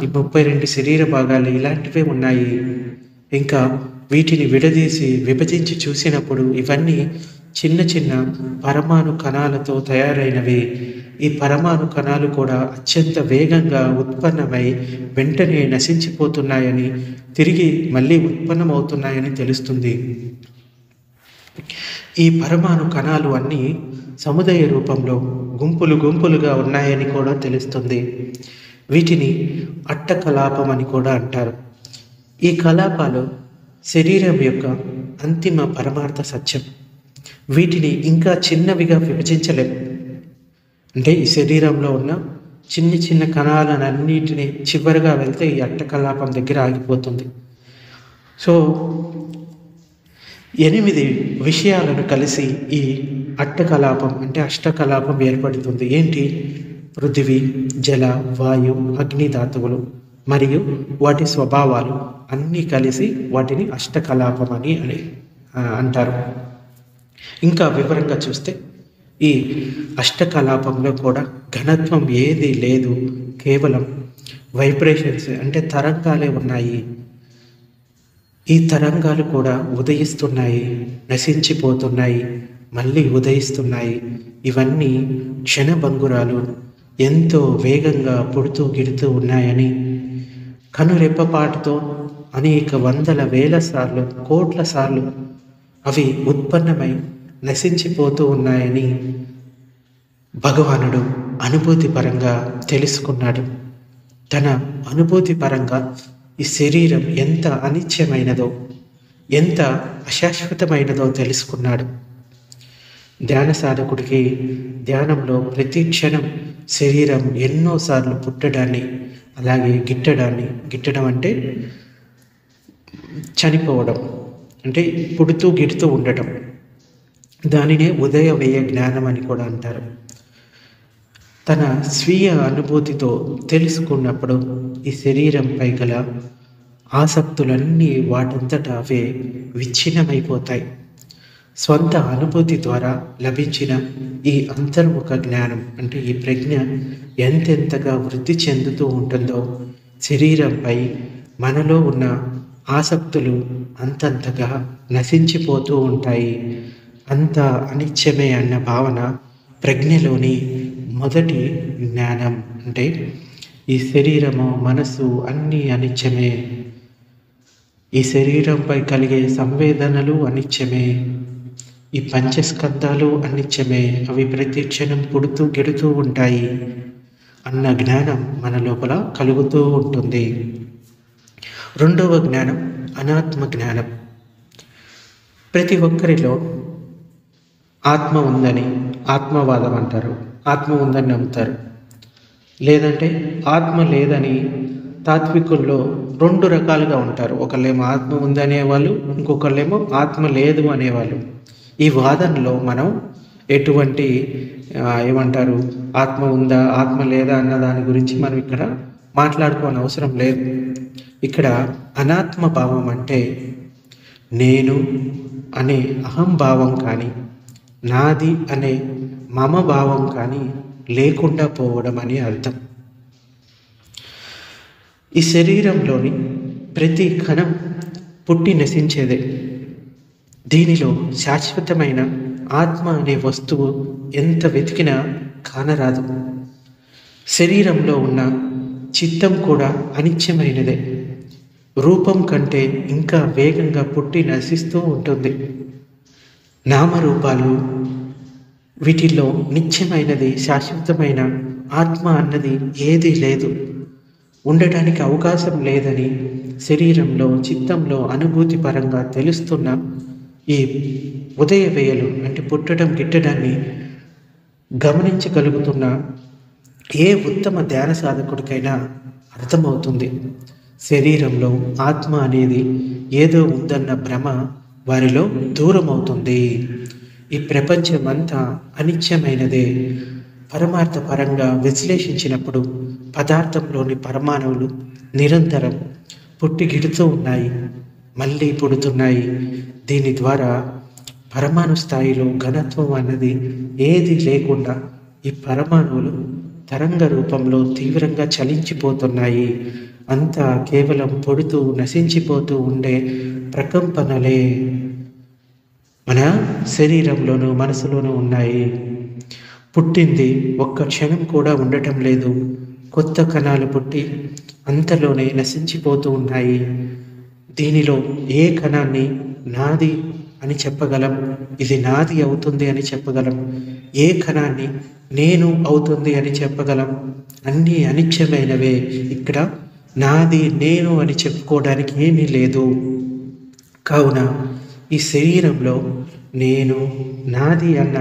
ఈ 32 శరీర భాగాలు ఇలాంటివే ఉన్నాయి. ఇంకా వీటిని విడదీసి విభజించి చూసినప్పుడు ఇవన్నీ చిన్న చిన్న పరమాణు కణాలతో తయారైనవి. ఈ పరమాణు కణాలు కూడా అత్యంత వేగంగా ఉత్పన్నమై వెంటనే నశించిపోతున్నాయని, తిరిగి మళ్ళీ ఉత్పన్నమవుతున్నాయని తెలుస్తుంది. ఈ పరమాణు కణాలు అన్నీ సముదాయ రూపంలో గుంపులు గుంపులుగా ఉన్నాయని కూడా తెలుస్తుంది. వీటిని అట్టకలాపం అని కూడా అంటారు. ఈ కలాపాలు శరీరం యొక్క అంతిమ పరమార్థ సత్యం. వీటిని ఇంకా చిన్నవిగా విభజించలేము. అంటే ఈ శరీరంలో ఉన్న చిన్న చిన్న కణాలన్నిటిని చివరిగా వెళ్తే ఈ అట్టకలాపం దగ్గర ఆగిపోతుంది. సో 8 విషయాలను కలిసి ఈ అట్టకలాపం అంటే అష్టకలాపం ఏర్పడుతుంది. ఏంటి? పృథివీ, జల, వాయు, అగ్ని ధాతువులు మరియు వాటి స్వభావాలు అన్నీ కలిసి వాటిని అష్టకలాపం అని అంటారు. ఇంకా వివరంగా చూస్తే ఈ అష్టకలాపంలో కూడా ఘనత్వం ఏది లేదు, కేవలం వైబ్రేషన్స్ అంటే తరంగాలే ఉన్నాయి. ఈ తరంగాలు కూడా ఉదయిస్తున్నాయి, నశించిపోతున్నాయి, మళ్ళీ ఉదయిస్తున్నాయి. ఇవన్నీ క్షణభంగురాలు ఎంతో వేగంగా పుడుతూ గిడుతూ ఉన్నాయని, కనురెప్పపాటుతో అనేక వందల వేల సార్లు, కోట్ల సార్లు అవి ఉత్పన్నమై నశించిపోతూ ఉన్నాయని భగవానుడు అనుభూతి పరంగా తెలుసుకున్నాడు. తన అనుభూతి పరంగా ఈ శరీరం ఎంత అనిత్యమైనదో, ఎంత అశాశ్వతమైనదో తెలుసుకున్నాడు. ధ్యాన సాధకుడికి ధ్యానంలో ప్రతి క్షణం శరీరం ఎన్నోసార్లు పుట్టడాన్ని, అలాగే గిట్టడం అంటే చనిపోవడం, అంటే పుడుతూ గిడుతూ ఉండటం, దానినే ఉదయ వ్యయ జ్ఞానం అని కూడా అంటారు. తన స్వీయ అనుభూతితో తెలుసుకున్నప్పుడు ఈ శరీరంపై గల ఆసక్తులన్నీ వాటంతటా అవే విచ్ఛిన్నమైపోతాయి. స్వంత అనుభూతి ద్వారా లభించిన ఈ అంతర్ముఖ జ్ఞానం అంటే ఈ ప్రజ్ఞ ఎంతెంతగా వృద్ధి చెందుతూ ఉంటుందో, శరీరంపై మనలో ఉన్న ఆసక్తులు అంతంతగా నశించిపోతూ ఉంటాయి. అంత అనిత్యమే అన్న భావన ప్రజ్ఞలోని మొదటి జ్ఞానం. అంటే ఈ శరీరము, మనసు అన్నీ అనిత్యమే, ఈ శరీరంపై కలిగే సంవేదనలు అనిత్యమే, ఈ పంచస్కంధాలు అనిత్యమే, అవి ప్రతి క్షణం పుడుతూ గిడుతూ ఉంటాయి అన్న జ్ఞానం మన లోపల కలుగుతూ ఉంటుంది. రెండవ జ్ఞానం అనాత్మ జ్ఞానం. ప్రతి ఒక్కరిలో ఆత్మ ఉందని ఆత్మవాదం అంటారు, ఆత్మ ఉందని నమ్ముతారు. లేదంటే ఆత్మ లేదని తాత్వికుల్లో 2 రకాలుగా ఉంటారు. ఒకళ్ళేమో ఆత్మ ఉందనేవాళ్ళు, ఇంకొకళ్ళేమో ఆత్మ లేదు అనేవాళ్ళు. ఈ వాదనలో మనం ఎటువంటి ఏమంటారు ఆత్మ ఉందా ఆత్మ లేదా అన్న దాని గురించి మనం ఇక్కడ మాట్లాడుకోని అవసరం లేదు. ఇక్కడ అనాత్మ భావం అంటే నేను అనే అహంభావం కానీ, నాది అనే మమ భావం కానీ లేకుండా పోవడం అని అర్థం. ఈ శరీరంలోని ప్రతి కణం పుట్టి నశించేదే. దీనిలో శాశ్వతమైన ఆత్మ అనే వస్తువు ఎంత వెతికినా కానరాదు. శరీరంలో ఉన్న చిత్తం కూడా అనిత్యమైనదే. రూపం కంటే ఇంకా వేగంగా పుట్టి నశిస్తూ ఉంటుంది. నామరూపాలు, వీటిల్లో నిత్యమైనది, శాశ్వతమైన ఆత్మ అన్నది ఏదీ లేదు, ఉండటానికి అవకాశం లేదని శరీరంలో, చిత్తంలో అనుభూతి పరంగా తెలుస్తున్న ఈ ఉదయ వేయలు అంటే పుట్టడం గిట్టడాన్ని గమనించగలుగుతున్న ఏ ఉత్తమ ధ్యాన సాధకుడికైనా అర్థమవుతుంది. శరీరంలో ఆత్మ అనేది ఏదో ఉందన్న భ్రమ వారిలో దూరం అవుతుంది. ఈ ప్రపంచమంతా అనిత్యమైనదే. పరమార్థ పరంగా విశ్లేషించినప్పుడు పదార్థంలోని పరమాణువులు నిరంతరం పుట్టి గిడుతూ ఉన్నాయి, మళ్ళీ పుడుతున్నాయి. దీని ద్వారా పరమాణు స్థాయిలో ఘనత్వం అన్నది ఏది లేకుండా ఈ పరమాణువులు తరంగ రూపంలో తీవ్రంగా చలించిపోతున్నాయి. అంతా కేవలం పొడుతూ నశించిపోతూ ఉండే ప్రకంపనలే మన శరీరంలోనూ మనసులోనూ ఉన్నాయి. పుట్టింది ఒక్క క్షణం కూడా ఉండటం లేదు. కొత్త కణాలు పుట్టి అంతలోనే నశించిపోతూ ఉన్నాయి. దీనిలో ఏ కణాన్ని నాది అని చెప్పగలం, ఇది నాది అవుతుంది అని చెప్పగలం, ఏ కణాన్ని నేను అవుతుంది అని చెప్పగలం. అన్నీ అనిత్యమైనవే. ఇక్కడ నాది నేను అని చెప్పుకోవడానికి ఏమీ లేదు. కావున ఈ శరీరంలో నేను నాది అన్న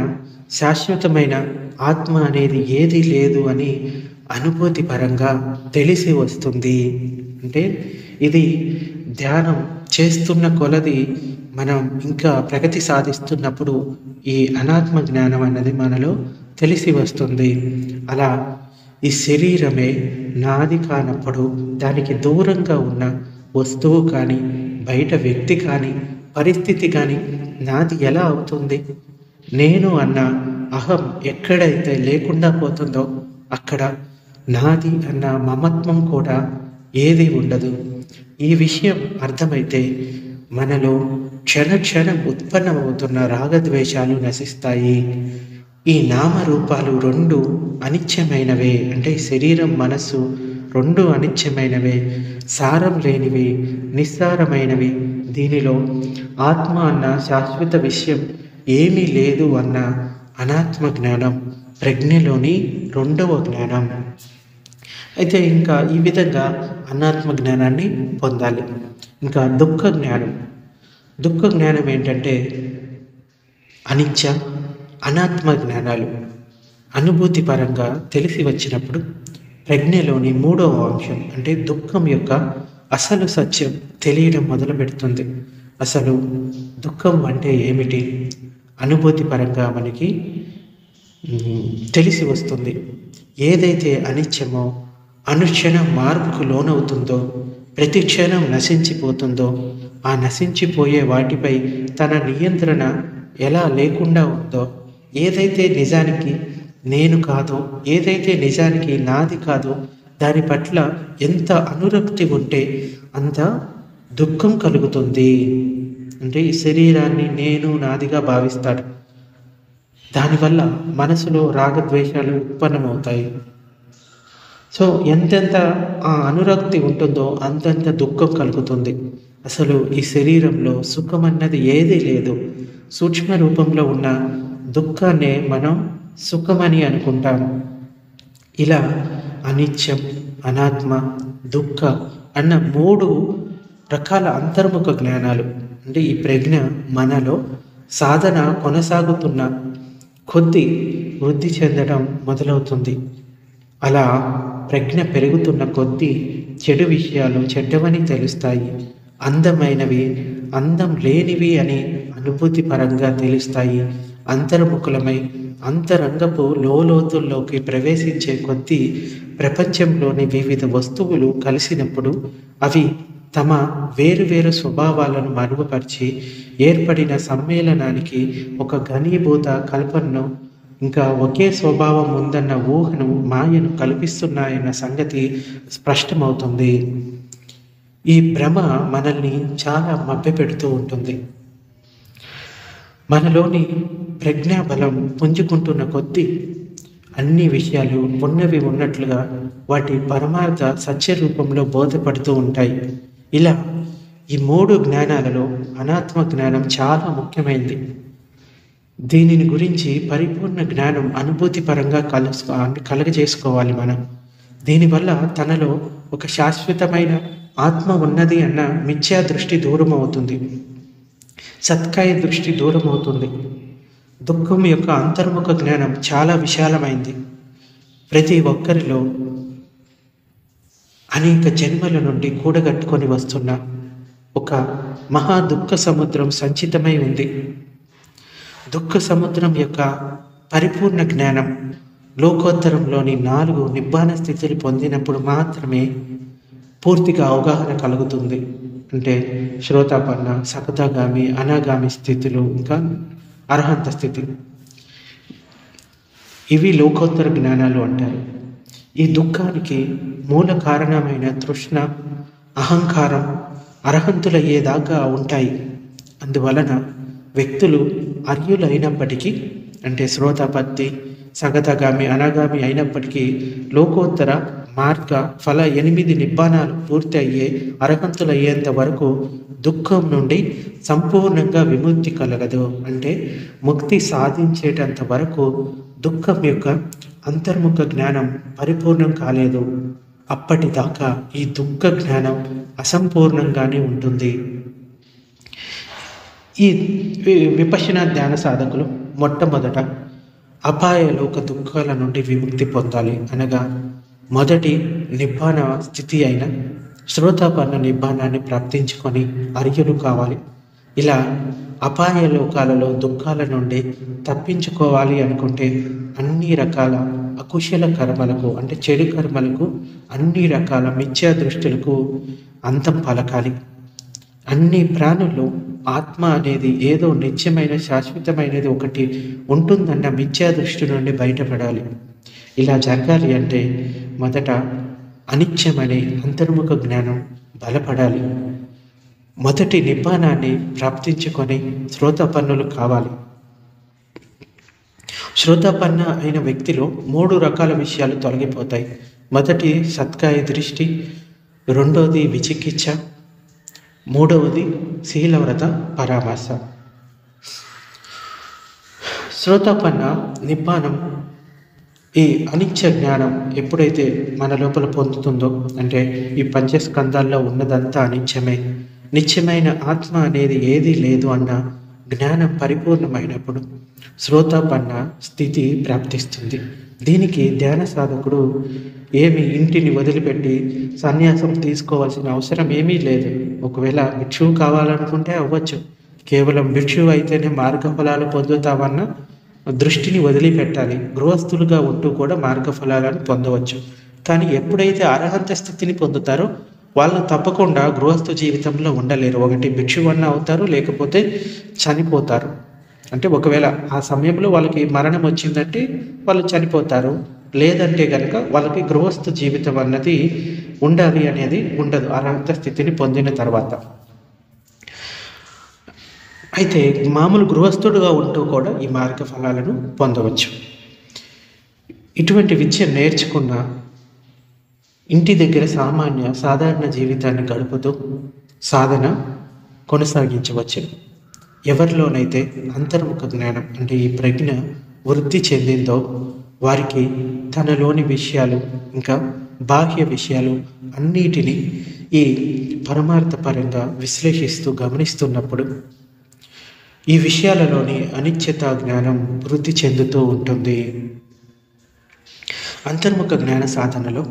శాశ్వతమైన ఆత్మ అనేది ఏది లేదు అని అనుభూతి పరంగా తెలిసి వస్తుంది. అంటే ఇది ధ్యానం చేస్తున్న కొలది మనం ఇంకా ప్రగతి సాధిస్తున్నప్పుడు ఈ అనాత్మ జ్ఞానం అన్నది మనలో తెలిసి వస్తుంది. అలా ఈ శరీరమే నాది కానప్పుడు దానికి దూరంగా ఉన్న వస్తువు కానీ, బయట వ్యక్తి కానీ, పరిస్థితి కానీ నాది ఎలా అవుతుంది? నేను అన్న అహం ఎక్కడైతే లేకుండా పోతుందో అక్కడ నాది అన్న మమత్వం కూడా ఏది ఉండదు. ఈ విషయం అర్థమైతే మనలో క్షణక్షణం ఉత్పన్నమవుతున్న రాగద్వేషాలు నశిస్తాయి. ఈ నామరూపాలు రెండు అనిత్యమైనవే. అంటే శరీరం మనస్సు రెండు అనిత్యమైనవే, సారం లేనివి, నిస్సారమైనవి. దీనిలో ఆత్మ అన్న శాశ్వత విషయం ఏమీ లేదు అన్న అనాత్మ జ్ఞానం ప్రజ్ఞలోని రెండవ జ్ఞానం. అయితే ఇంకా ఈ విధంగా అనాత్మ జ్ఞానాన్ని పొందాలి. ఇంకా దుఃఖ జ్ఞానం. దుఃఖ జ్ఞానం ఏంటంటే అనిత్య అనాత్మ జ్ఞానాలు అనుభూతి పరంగా తెలిసి వచ్చినప్పుడు ప్రజ్ఞలోని మూడవ అంశం అంటే దుఃఖం యొక్క అసలు సత్యం తెలియడం మొదలు పెడుతుంది. అసలు దుఃఖం అంటే ఏమిటి అనుభూతి పరంగా మనకి తెలిసి వస్తుంది. ఏదైతే అనిత్యమో, అనుక్షణం మార్పుకు లోనవుతుందో, ప్రతి క్షణం నశించిపోతుందో, ఆ నశించిపోయే వాటిపై తన నియంత్రణ ఎలా లేకుండా ఉందో, ఏదైతే నిజానికి నేను కాదో, ఏదైతే నిజానికి నాది కాదో దాని పట్ల ఎంత అనురక్తి ఉంటే అంత దుఃఖం కలుగుతుంది. అంటే ఈ శరీరాన్ని నేను నాదిగా భావిస్తాడు. దానివల్ల మనసులో రాగద్వేషాలు ఉత్పన్నమవుతాయి. సో ఎంతెంత ఆ అనురక్తి ఉంటుందో అంతంత దుఃఖం కలుగుతుంది. అసలు ఈ శరీరంలో సుఖం అన్నది ఏదీ లేదు. సూక్ష్మ రూపంలో ఉన్న దుఃఖాన్నే మనం సుఖమని అనుకుంటాము. ఇలా అనిత్యం, అనాత్మ, దుఃఖ అన్న మూడు రకాల అంతర్ముఖ జ్ఞానాలు అంటే ఈ ప్రజ్ఞ మనలో సాధన కొనసాగుతున్న కొద్ది వృద్ధి చెందడం మొదలవుతుంది. అలా ప్రజ్ఞ పెరుగుతున్న కొద్దీ చెడు విషయాలు చెడ్డవని తెలుస్తాయి, అందమైనవి అందం లేనివి అని అనుభూతి పరంగా తెలుస్తాయి. అంతర్ముఖులమై అంతరంగపు లోతుల్లోకి ప్రవేశించే కొద్దీ ప్రపంచంలోని వివిధ వస్తువులు కలిసినప్పుడు అవి తమ వేరువేరు స్వభావాలను మరుగుపరిచి ఏర్పడిన సమ్మేళనానికి ఒక ఘనీభూత కల్పనను, ఇంకా ఒకే స్వభావం ఉందన్న ఊహను, మాయను కల్పిస్తున్నాయన్న సంగతి స్పష్టమవుతుంది. ఈ భ్రమ మనల్ని చాలా మభ్యపెడుతూ ఉంటుంది. మనలోని ప్రజ్ఞాబలం పుంజుకుంటున్న కొద్దీ అన్ని విషయాలు ఉన్నవి ఉన్నట్లుగా వాటి పరమార్థ సత్య రూపంలో బోధపడుతూ ఉంటాయి. ఇలా ఈ మూడు జ్ఞానాలలో అనాత్మ జ్ఞానం చాలా ముఖ్యమైనది. దీనిని గురించి పరిపూర్ణ జ్ఞానం అనుభూతి పరంగా కలగజేసుకోవాలి మనం. దీనివల్ల తనలో ఒక శాశ్వతమైన ఆత్మ ఉన్నది అన్న మిథ్యా దృష్టి దూరం అవుతుంది, సత్కాయ దృష్టి దూరం అవుతుంది. దుఃఖం యొక్క అంతర్ముఖ జ్ఞానం చాలా విశాలమైంది. ప్రతి ఒక్కరిలో అనేక జన్మల నుండి కూడగట్టుకొని వస్తున్న ఒక మహా దుఃఖ సముద్రం సంచితమై ఉంది. దుఃఖ సముద్రం యొక్క పరిపూర్ణ జ్ఞానం లోకోత్తరంలోని 4 నిబ్బాన స్థితులు పొందినప్పుడు మాత్రమే పూర్తిగా అవగాహన కలుగుతుంది. అంటే శ్రోతాపన్న, సకతాగామి, అనాగామి స్థితులు, ఇంకా అర్హంత స్థితి. ఇవి లోకోత్తర జ్ఞానాలు అంటారు. ఈ దుఃఖానికి మూల కారణమైన తృష్ణ, అహంకారం అర్హంతులయ్యేదాకా ఉంటాయి. అందువలన వ్యక్తులు అర్యులైనప్పటికీ, అంటే శ్రోతాపత్తి, సగతగామి, అనాగామి అయినప్పటికీ లోకోత్తర మార్గ ఫల 8 నిబ్బానాలు పూర్తి అయ్యే అర్హంతులయ్యేంత వరకు దుఃఖం నుండి సంపూర్ణంగా విముక్తి కలగదు. అంటే ముక్తి సాధించేటంత వరకు దుఃఖం యొక్క అంతర్ముఖ జ్ఞానం పరిపూర్ణం కాలేదు. అప్పటిదాకా ఈ దుఃఖ జ్ఞానం అసంపూర్ణంగానే ఉంటుంది. ఈ విపశ్యనా ధ్యాన సాధకులు మొట్టమొదట అపాయలోక దుఃఖాల నుండి విముక్తి పొందాలి. అనగా మొదటి నిబ్బాన స్థితి అయిన శ్రోతాపన్న నిబ్బానాన్ని ప్రాప్తించుకొని అర్హులు కావాలి. ఇలా అపాయలోకాలలో దుఃఖాల నుండి తప్పించుకోవాలి అనుకుంటే అన్ని రకాల అకుశల కర్మలకు, అంటే చెడు కర్మలకు, అన్ని రకాల మిథ్యా దృష్టిలకు అంతం పలకాలి. అన్ని ప్రాణుల్లో ఆత్మ అనేది ఏదో నిత్యమైన శాశ్వతమైనది ఒకటి ఉంటుందన్న మిథ్యా దృష్టి నుండి బయటపడాలి. ఇలా జరగాలి అంటే మొదట అనిత్యమనే అంతర్ముఖ జ్ఞానం బలపడాలి. మొదటి నిబ్బానాన్ని ప్రాప్తించుకొని శ్రోతపన్నులు కావాలి. శ్రోతపన్న అయిన వ్యక్తిలో 3 రకాల విషయాలు తొలగిపోతాయి. మొదటి సత్కాయ దృష్టి, రెండవది విచికిత్స, మూడవది శీలవ్రత పరామర్శ. శ్రోతపన్న నిబ్బానం, ఈ అనిత్య జ్ఞానం ఎప్పుడైతే మన లోపల పొందుతుందో, అంటే ఈ పంచస్కందాల్లో ఉన్నదంతా అనిత్యమే, నిత్యమైన ఆత్మ అనేది ఏదీ లేదు అన్న జ్ఞానం పరిపూర్ణమైనప్పుడు శ్రోతపన్న స్థితి ప్రాప్తిస్తుంది. దీనికి ధ్యాన సాధకుడు ఏమి ఇంటిని వదిలిపెట్టి సన్యాసం తీసుకోవాల్సిన అవసరం ఏమీ లేదు. ఒకవేళ భిక్షువు కావాలనుకుంటే అవ్వచ్చు. కేవలం భిక్షువు అయితేనే మార్గఫలాలు పొందుతామన్న దృష్టిని వదిలిపెట్టాలి. గృహస్థులుగా ఉంటూ కూడా మార్గఫలాలను పొందవచ్చు. కానీ ఎప్పుడైతే అర్హంత స్థితిని పొందుతారో వాళ్ళు తప్పకుండా గృహస్థ జీవితంలో ఉండలేరు. ఒకటి భిక్షువన్న అవుతారు, లేకపోతే చనిపోతారు. అంటే ఒకవేళ ఆ సమయంలో వాళ్ళకి మరణం వచ్చిందంటే వాళ్ళు చనిపోతారు. లేదంటే కనుక వాళ్ళకి గృహస్థ జీవితం అన్నది ఉండాలి అనేది ఉండదు అర్హంత స్థితిని పొందిన తర్వాత. అయితే మామూలు గృహస్థుడుగా ఉంటూ కూడా ఈ మార్గ ఫలాలను పొందవచ్చు. ఇటువంటి విద్య నేర్చుకున్న ఇంటి దగ్గర సాధారణ జీవితాన్ని గడుపుతూ సాధన కొనసాగించవచ్చు. ఎవరిలోనైతే అంతర్ముఖ జ్ఞానం, అంటే ఈ ప్రజ్ఞ వృద్ధి చెందిందో వారికి తనలోని విషయాలు ఇంకా బాహ్య విషయాలు అన్నిటినీ ఈ పరమార్థపరంగా విశ్లేషిస్తూ గమనిస్తున్నప్పుడు ఈ విషయాలలోని అనిత్యత జ్ఞానం వృద్ధి చెందుతూ ఉంటుంది. అంతర్ముఖ జ్ఞాన సాధనలో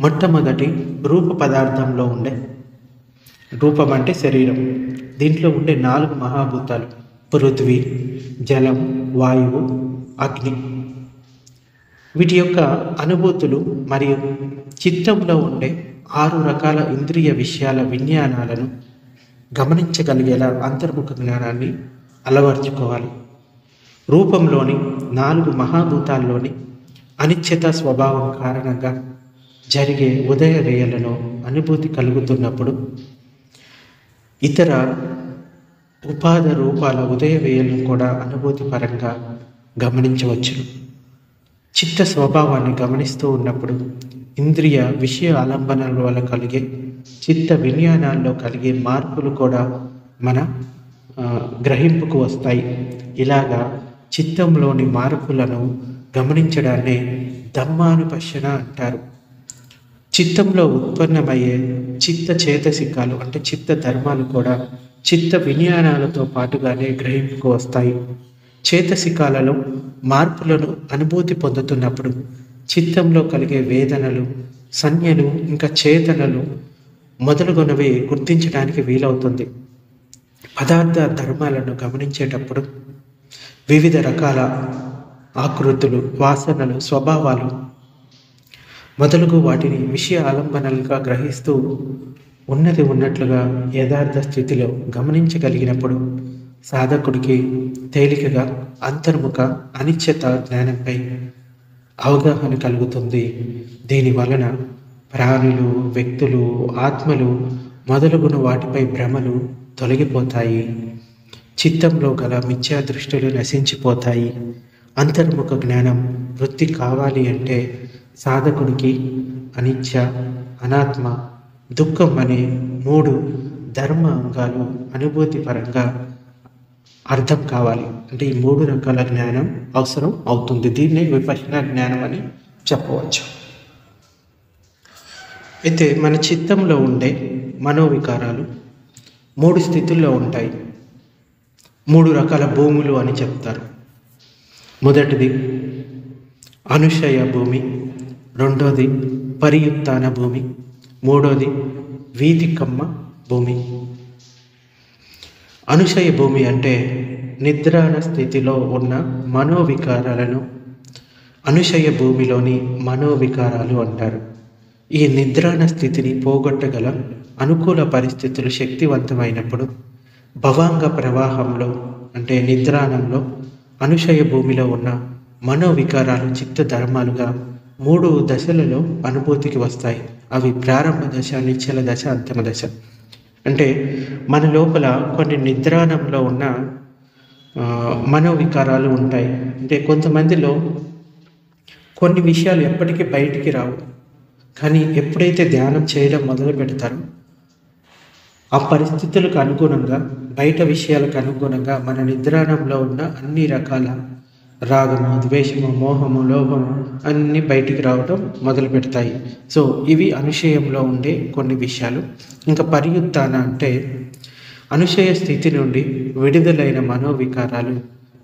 మొట్టమొదటి రూప పదార్థంలో ఉండే, రూపం అంటే శరీరం, దీంట్లో ఉండే 4 మహాభూతాలు పృథ్వీ, జలం, వాయువు, అగ్ని. వీటి యొక్క అనుభూతులు మరియు చిత్తంలో ఉండే 6 రకాల ఇంద్రియ విషయాల విజ్ఞానాలను గమనించగలిగేలా అంతర్ముఖ జ్ఞానాన్ని అలవర్చుకోవాలి. రూపంలోని 4 మహాభూతాల్లోని అనిశ్చిత స్వభావం కారణంగా జరిగే ఉదయ రేయలలో అనుభూతి కలుగుతున్నప్పుడు ఇతర ఉపాధి రూపాల ఉదయ వేయలను కూడా అనుభూతి పరంగా గమనించవచ్చు. చిత్త స్వభావాన్ని గమనిస్తూ ఉన్నప్పుడు ఇంద్రియ విషయ ఆలంబనల వల్ల కలిగే చిత్త విజ్ఞానాల్లో కలిగే మార్పులు కూడా మన గ్రహింపుకు వస్తాయి. ఇలాగా చిత్తంలోని మార్పులను గమనించడాన్నే ధమ్మానుపశ్యన అంటారు. చిత్తంలో ఉత్పన్నమయ్యే చిత్త చేతసికాలు, అంటే చిత్త ధర్మాలు కూడా చిత్త విజ్ఞానాలతో పాటుగానే గ్రహింపుకు వస్తాయి. చేతసికాలలో మార్పులను అనుభూతి పొందుతున్నప్పుడు చిత్తంలో కలిగే వేదనలు, సంజ్ఞలు, ఇంకా చేతనలు మొదలుగునవి గుర్తించడానికి వీలవుతుంది. పదార్థ ధర్మాలను గమనించేటప్పుడు వివిధ రకాల ఆకృతులు, వాసనలు, స్వభావాలు మొదలుగు వాటిని విషయ ఆలంబనలుగా గ్రహిస్తూ ఉన్నది ఉన్నట్లుగా యథార్థ స్థితిలో గమనించగలిగినప్పుడు సాధకుడికి తేలికగా అంతర్ముఖ అనిశ్చిత జ్ఞానంపై అవగాహన కలుగుతుంది. దీని వలన ప్రాణులు, వ్యక్తులు, ఆత్మలు మొదలుగున వాటిపై భ్రమలు తొలగిపోతాయి. చిత్తంలో గల మిథ్యా దృష్టిలు నశించిపోతాయి. అంతర్ముఖ జ్ఞానం వృద్ధి కావాలి అంటే సాధకుడికి అనిత్య, అనాత్మ, దుఃఖం అనే 3 ధర్మ అంగాలు అనుభూతి పరంగా అర్థం కావాలి. అంటే ఈ 3 రకాల జ్ఞానం అవసరం అవుతుంది. దీన్నే విపశ్యనా జ్ఞానం అని చెప్పవచ్చు. అయితే మన చిత్తంలో ఉండే మనోవికారాలు 3 స్థితుల్లో ఉంటాయి. 3 రకాల భూములు అని చెప్తారు. మొదటిది అనుశయ భూమి, రెండోది పరియుత్తాన భూమి, మూడోది వీతికమ్మ భూమి. అనుశయ భూమి అంటే నిద్రాణ స్థితిలో ఉన్న మనోవికారాలను అనుశయ భూమిలోని మనోవికారాలు అంటారు. ఈ నిద్రాణ స్థితిని పోగొట్టగల అనుకూల పరిస్థితులు శక్తివంతమైనప్పుడు భవాంగ ప్రవాహంలో అంటే నిద్రాణంలో అనుశయ భూమిలో ఉన్న మనోవికారాలు చిత్త ధర్మాలుగా 3 దశలలో అనుభూతికి వస్తాయి. అవి ప్రారంభ దశ, నిశ్చల దశ, అంతిమ దశ. అంటే మన లోపల కొన్ని నిద్రాణంలో ఉన్న మనోవికారాలు ఉంటాయి. అంటే కొంతమందిలో కొన్ని విషయాలు ఎప్పటికీ బయటికి రావు, కానీ ఎప్పుడైతే ధ్యానం చేయడం మొదలు పెడతారో ఆ పరిస్థితులకు అనుగుణంగా, బయట విషయాలకు అనుగుణంగా మన నిద్రాణంలో ఉన్న అన్ని రకాల రాగము, ద్వేషము, మోహము, లోభము అన్నీ బయటికి రావడం మొదలు పెడతాయి. సో ఇవి అనుశయంలో ఉండే కొన్ని విషయాలు. ఇంకా పరియుత్తాన అంటే అనుశయ స్థితి నుండి విడుదలైన మనోవికారాలు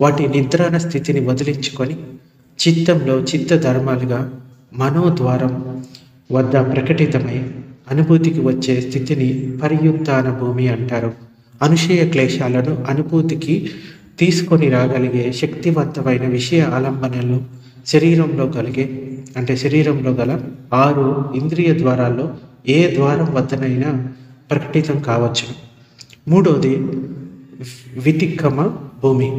వాటి నిద్రాణ స్థితిని వదిలించుకొని చిత్తంలో చిత్త ధర్మాలుగా మనోద్వారం వద్ద ప్రకటితమై అనుభూతికి వచ్చే స్థితిని పరియుత్తాన భూమి అంటారు. అనుశయ క్లేశాలను అనుభూతికి తీసుకొని రాగలిగే శక్తివంతమైన విషయ ఆలంబనలు శరీరంలో గల 6 ఇంద్రియ ద్వారాల్లో ఏ ద్వారం వద్దనైనా ప్రకటితం కావచ్చు. మూడోది వితిక్కమ భూమి.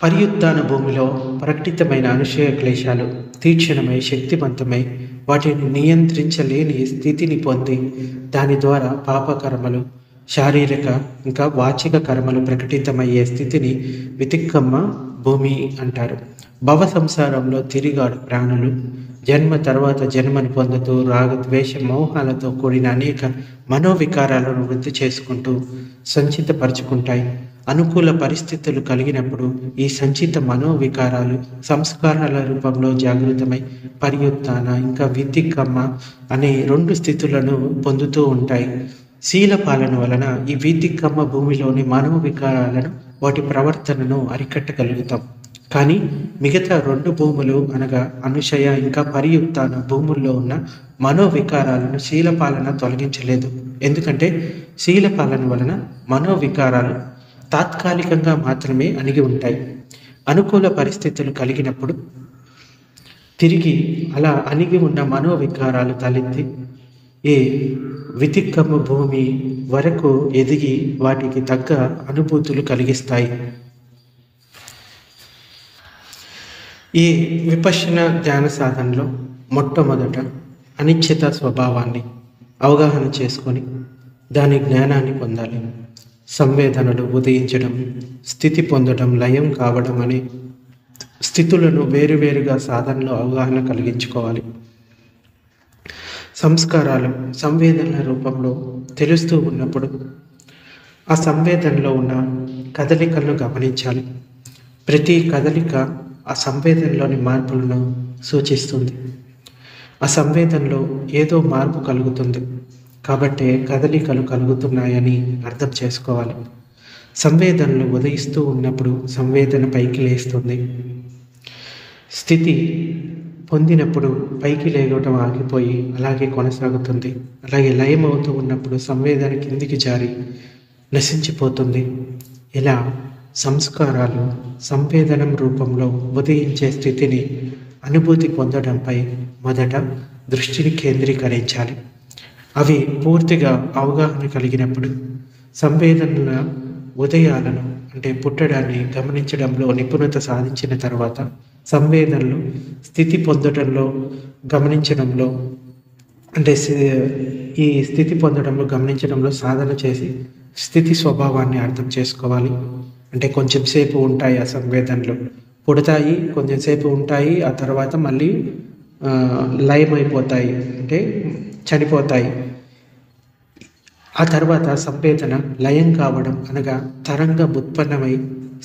పరియుత్తాన భూమిలో ప్రకటితమైన అనుశయ క్లేశాలు తీక్షణమై శక్తివంతమై వాటిని నియంత్రించలేని స్థితిని పొంది దాని ద్వారా పాపకర్మలు, శారీరక ఇంకా వాచిక కర్మలు ప్రకటితమయ్యే స్థితిని వితిక్కమ్మ భూమి అంటారు. భవ సంసారంలో తిరిగాడు ప్రాణులు జన్మ తర్వాత జన్మను పొందుతూ రాగద్వేష మోహాలతో కూడిన అనేక మనోవికారాలను వృద్ధి చేసుకుంటూ సంచితపరుచుకుంటాయి. అనుకూల పరిస్థితులు కలిగినప్పుడు ఈ సంచిత మనోవికారాలు సంస్కారాల రూపంలో జాగృతమై పరియుత్తాన ఇంకా వితిక్కమ్మ అనే 2 స్థితులను పొందుతూ ఉంటాయి. శీల పాలన వలన ఈ వీతికమ్మ భూమిలోని మనోవికారాలను వాటి ప్రవర్తనను అరికట్టగలుగుతాం. కానీ మిగతా 2 భూములు అనగా అనుశయ ఇంకా పరియుక్తాన భూముల్లో ఉన్న మనోవికారాలను శీలపాలన తొలగించలేదు. ఎందుకంటే శీలపాలన వలన మనోవికారాలు తాత్కాలికంగా మాత్రమే అణిగి ఉంటాయి. అనుకూల పరిస్థితులు కలిగినప్పుడు తిరిగి అలా అణిగి ఉన్న మనోవికారాలు తలెత్తి ఈ వితిక్కమ్మ భూమి వరకు ఎదిగి వాటికి తగ్గ అనుభూతులు కలిగిస్తాయి. ఈ విపశ్యన ధ్యాన సాధనలో మొట్టమొదట అనిశ్చిత స్వభావాన్ని అవగాహన చేసుకొని దాని జ్ఞానాన్ని పొందాలి. సంవేదనలు ఉదయించడం, స్థితి పొందడం, లయం కావడం అనే స్థితులను వేరువేరుగా సాధనలో అవగాహన కలిగించుకోవాలి. సంస్కారాలు సంవేదనల రూపంలో తెలుస్తూ ఉన్నప్పుడు ఆ సంవేదనలో ఉన్న కదలికలను గమనించాలి. ప్రతి కదలిక ఆ సంవేదనలోని మార్పులను సూచిస్తుంది. ఆ సంవేదనలో ఏదో మార్పు కలుగుతుంది కాబట్టి కదలికలు కలుగుతున్నాయని అర్థం చేసుకోవాలి. సంవేదనలు ఉదయిస్తూ ఉన్నప్పుడు సంవేదన పైకి లేస్తుంది. స్థితి పొందినప్పుడు పైకి లేగటం ఆగిపోయి అలాగే కొనసాగుతుంది. అలాగే లయం అవుతూ ఉన్నప్పుడు సంవేదన కిందికి జారి నశించిపోతుంది. ఇలా సంస్కారాలు సంవేదనం రూపంలో ఉదయించే స్థితిని అనుభూతి పొందడంపై మొదట దృష్టిని కేంద్రీకరించాలి. అవి పూర్తిగా అవగాహన కలిగినప్పుడు సంవేదనల ఉదయాలను అంటే పుట్టడాన్ని గమనించడంలో నిపుణత సాధించిన తర్వాత సంవేదనలు స్థితి పొందడంలో గమనించడంలో అంటే ఈ స్థితి పొందడంలో గమనించడంలో సాధన చేసి స్థితి స్వభావాన్ని అర్థం చేసుకోవాలి. అంటే కొంచెం సేపు ఉంటాయి ఆ సంవేదనలు, పుడతాయి, కొంచెం సేపు ఉంటాయి, ఆ తర్వాత మళ్ళీ లయమైపోతాయి అంటే చనిపోతాయి. ఆ తర్వాత సంవేదన లయం కావడం అనగా తరంగం ఉత్పన్నమై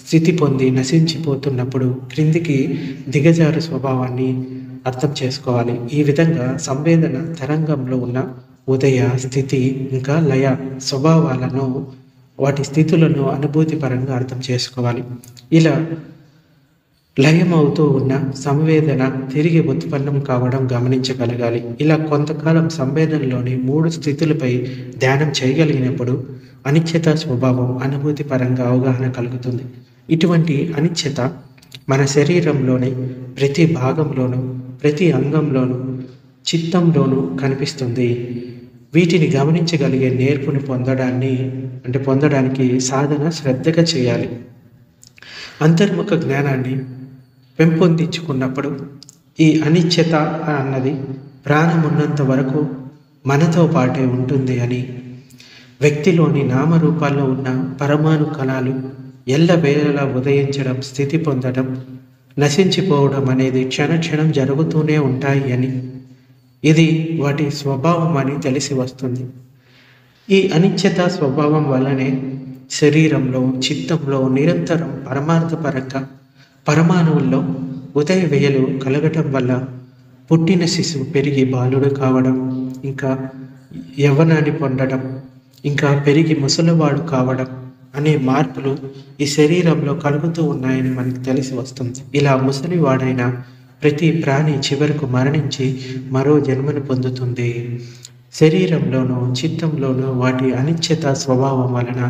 స్థితి పొంది నశించిపోతున్నప్పుడు క్రిందికి దిగజారు స్వభావాన్ని అర్థం చేసుకోవాలి. ఈ విధంగా సంవేదన తరంగంలో ఉన్న ఉదయ, స్థితి, ఇంకా లయ స్వభావాలను, వాటి స్థితులను అనుభూతి పరంగా అర్థం చేసుకోవాలి. ఇలా లయమవుతూ ఉన్న సంవేదన తిరిగి ఉత్పన్నం కావడం గమనించగలగాలి. ఇలా కొంతకాలం సంవేదనలోని 3 స్థితులపై ధ్యానం చేయగలిగినప్పుడు అనిశ్చిత స్వభావం అనుభూతి పరంగా అవగాహన కలుగుతుంది. ఇటువంటి అనిశ్చిత మన శరీరంలోని ప్రతి భాగంలోనూ, ప్రతి అంగంలోనూ, చిత్తంలోనూ కనిపిస్తుంది. వీటిని గమనించగలిగే నేర్పుని పొందడానికి సాధన శ్రద్ధగా చేయాలి. అంతర్ముఖ జ్ఞానాన్ని పెంపొందించుకున్నప్పుడు ఈ అనిశ్చిత అన్నది ప్రాణం ఉన్నంత వరకు మనతో పాటే ఉంటుంది అని, వ్యక్తిలోని నామరూపాల్లో ఉన్న పరమాణు కణాలు ఎల్లవేళలా ఉదయించడం, స్థితి పొందడం, నశించిపోవడం అనేది క్షణక్షణం జరుగుతూనే ఉంటాయి అని, ఇది వాటి స్వభావం అని తెలిసి వస్తుంది. ఈ అనిశ్చిత స్వభావం వల్లనే శరీరంలో, చిత్తంలో నిరంతరం పరమార్థపరంగా పరమాణువుల్లో ఉదయ వేయలు కలగటం వల్ల పుట్టిన శిశువు పెరిగి బాలుడు కావడం, ఇంకా యవ్వనాన్ని పొందడం, ఇంకా పెరిగి ముసలివాడు కావడం అనే మార్పులు ఈ శరీరంలో కలుగుతూ ఉన్నాయని మనకు తెలిసి వస్తుంది. ఇలా ముసలివాడైన ప్రతి ప్రాణి చివరకు మరణించి మరో జన్మను పొందుతుంది. శరీరంలోనూ, చిత్తంలోనూ వాటి అనిశ్చిత స్వభావం వలన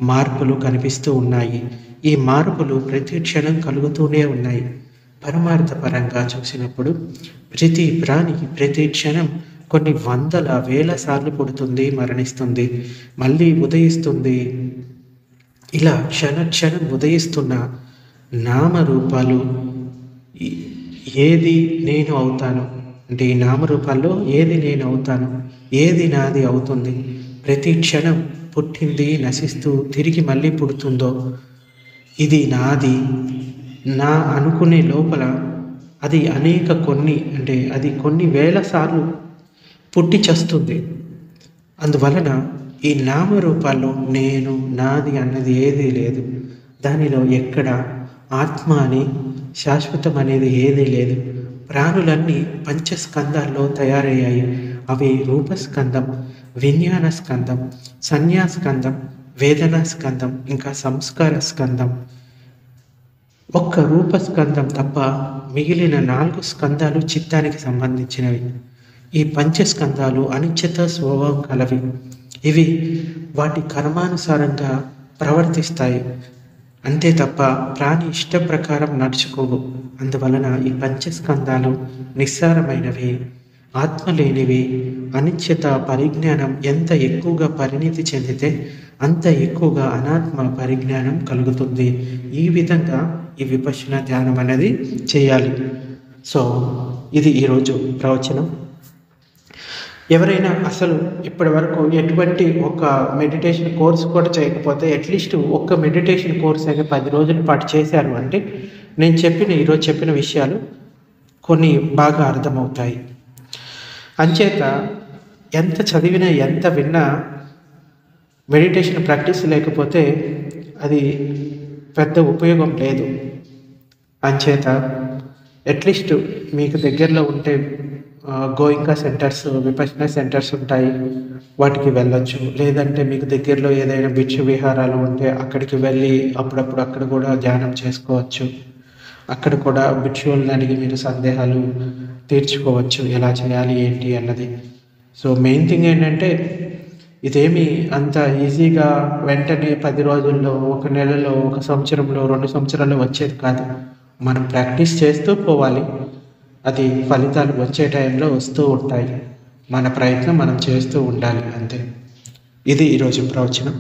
మార్పులు కనిపిస్తూ ఉన్నాయి. ఈ మార్పులు ప్రతి క్షణం కలుగుతూనే ఉన్నాయి. పరమార్థ పరంగా చూసినప్పుడు ప్రతి ప్రాణి ప్రతి క్షణం కొన్ని వందల వేల సార్లు పుడుతుంది, మరణిస్తుంది, మళ్ళీ ఉదయిస్తుంది. ఇలా క్షణక్షణం ఉదయిస్తున్న నామరూపాలు ఏది నేను అవుతాను అంటే, ఈ నామరూపాల్లో ఏది నేను అవుతాను, ఏది నాది అవుతుంది, ప్రతి క్షణం పుట్టింది నశిస్తూ తిరిగి మళ్ళీ పుడుతుందో, ఇది నాది నా అనుకునే లోపల అది అది కొన్ని వేల సార్లు పుట్టి చస్తుంది. అందువలన ఈ నామరూపాల్లో నేను, నాది అన్నది ఏదీ లేదు. దానిలో ఎక్కడ ఆత్మ అని శాశ్వతం అనేది ఏదీ లేదు. ప్రాణులన్నీ పంచస్కందాల్లో తయారయ్యాయి. అవి రూపస్కందం, విజ్ఞాన స్కందం, సన్యాస్కందం, వేదనా స్కందం, ఇంకా సంస్కార స్కందం. ఒక్క రూపస్కందం తప్ప మిగిలిన 4 స్కందాలు చిత్తానికి సంబంధించినవి. ఈ పంచస్కందాలు అనిశ్చిత స్వభావం కలవి. ఇవి వాటి కర్మానుసారంగా ప్రవర్తిస్తాయి, అంతే తప్ప ప్రాణి ఇష్ట ప్రకారం నడుచుకోవు. అందువలన ఈ పంచస్కందాలు నిస్సారమైనవి, ఆత్మ లేనివి. అనిశ్చిత పరిజ్ఞానం ఎంత ఎక్కువగా పరిణితి చెందితే అంత ఎక్కువగా అనాత్మ పరిజ్ఞానం కలుగుతుంది. ఈ విధంగా ఈ విపశ్యన ధ్యానం అనేది చేయాలి. సో ఇది ఈరోజు ప్రవచనం. ఎవరైనా అసలు ఇప్పటి వరకు ఎటువంటి ఒక మెడిటేషన్ కోర్స్ కూడా చేయకపోతే అట్లీస్ట్ ఒక్క మెడిటేషన్ కోర్స్ అయితే 10 రోజుల పాటు చేశారు అంటే నేను ఈరోజు చెప్పిన విషయాలు కొన్ని బాగా అర్థమవుతాయి. అంచేత ఎంత చదివినా, ఎంత విన్నా మెడిటేషన్ ప్రాక్టీస్ లేకపోతే అది పెద్ద ఉపయోగం లేదు. అంచేత అట్లీస్ట్ మీకు దగ్గరలో ఉంటే గోయింకా సెంటర్స్, విపశ్యన సెంటర్స్ ఉంటాయి, వాటికి వెళ్ళొచ్చు. లేదంటే మీకు దగ్గరలో ఏదైనా భిక్షు విహారాలు ఉంటే అక్కడికి వెళ్ళి అప్పుడప్పుడు అక్కడ కూడా ధ్యానం చేసుకోవచ్చు. అక్కడ కూడా భిక్షువులను అడిగి మీరు సందేహాలు తీర్చుకోవచ్చు, ఎలా చేయాలి ఏంటి అన్నది. సో మెయిన్ థింగ్ ఏంటంటే ఇదేమి అంత ఈజీగా వెంటనే 10 రోజుల్లో, 1 నెలలో, 1 సంవత్సరంలో, 2 సంవత్సరాల్లో వచ్చేది కాదు. మనం ప్రాక్టీస్ చేస్తూ పోవాలి. అది ఫలితాలు వచ్చే టైంలో వస్తూ ఉంటాయి. మన ప్రయత్నం మనం చేస్తూ ఉండాలి అంతే. ఇది ఈరోజు ప్రవచనం.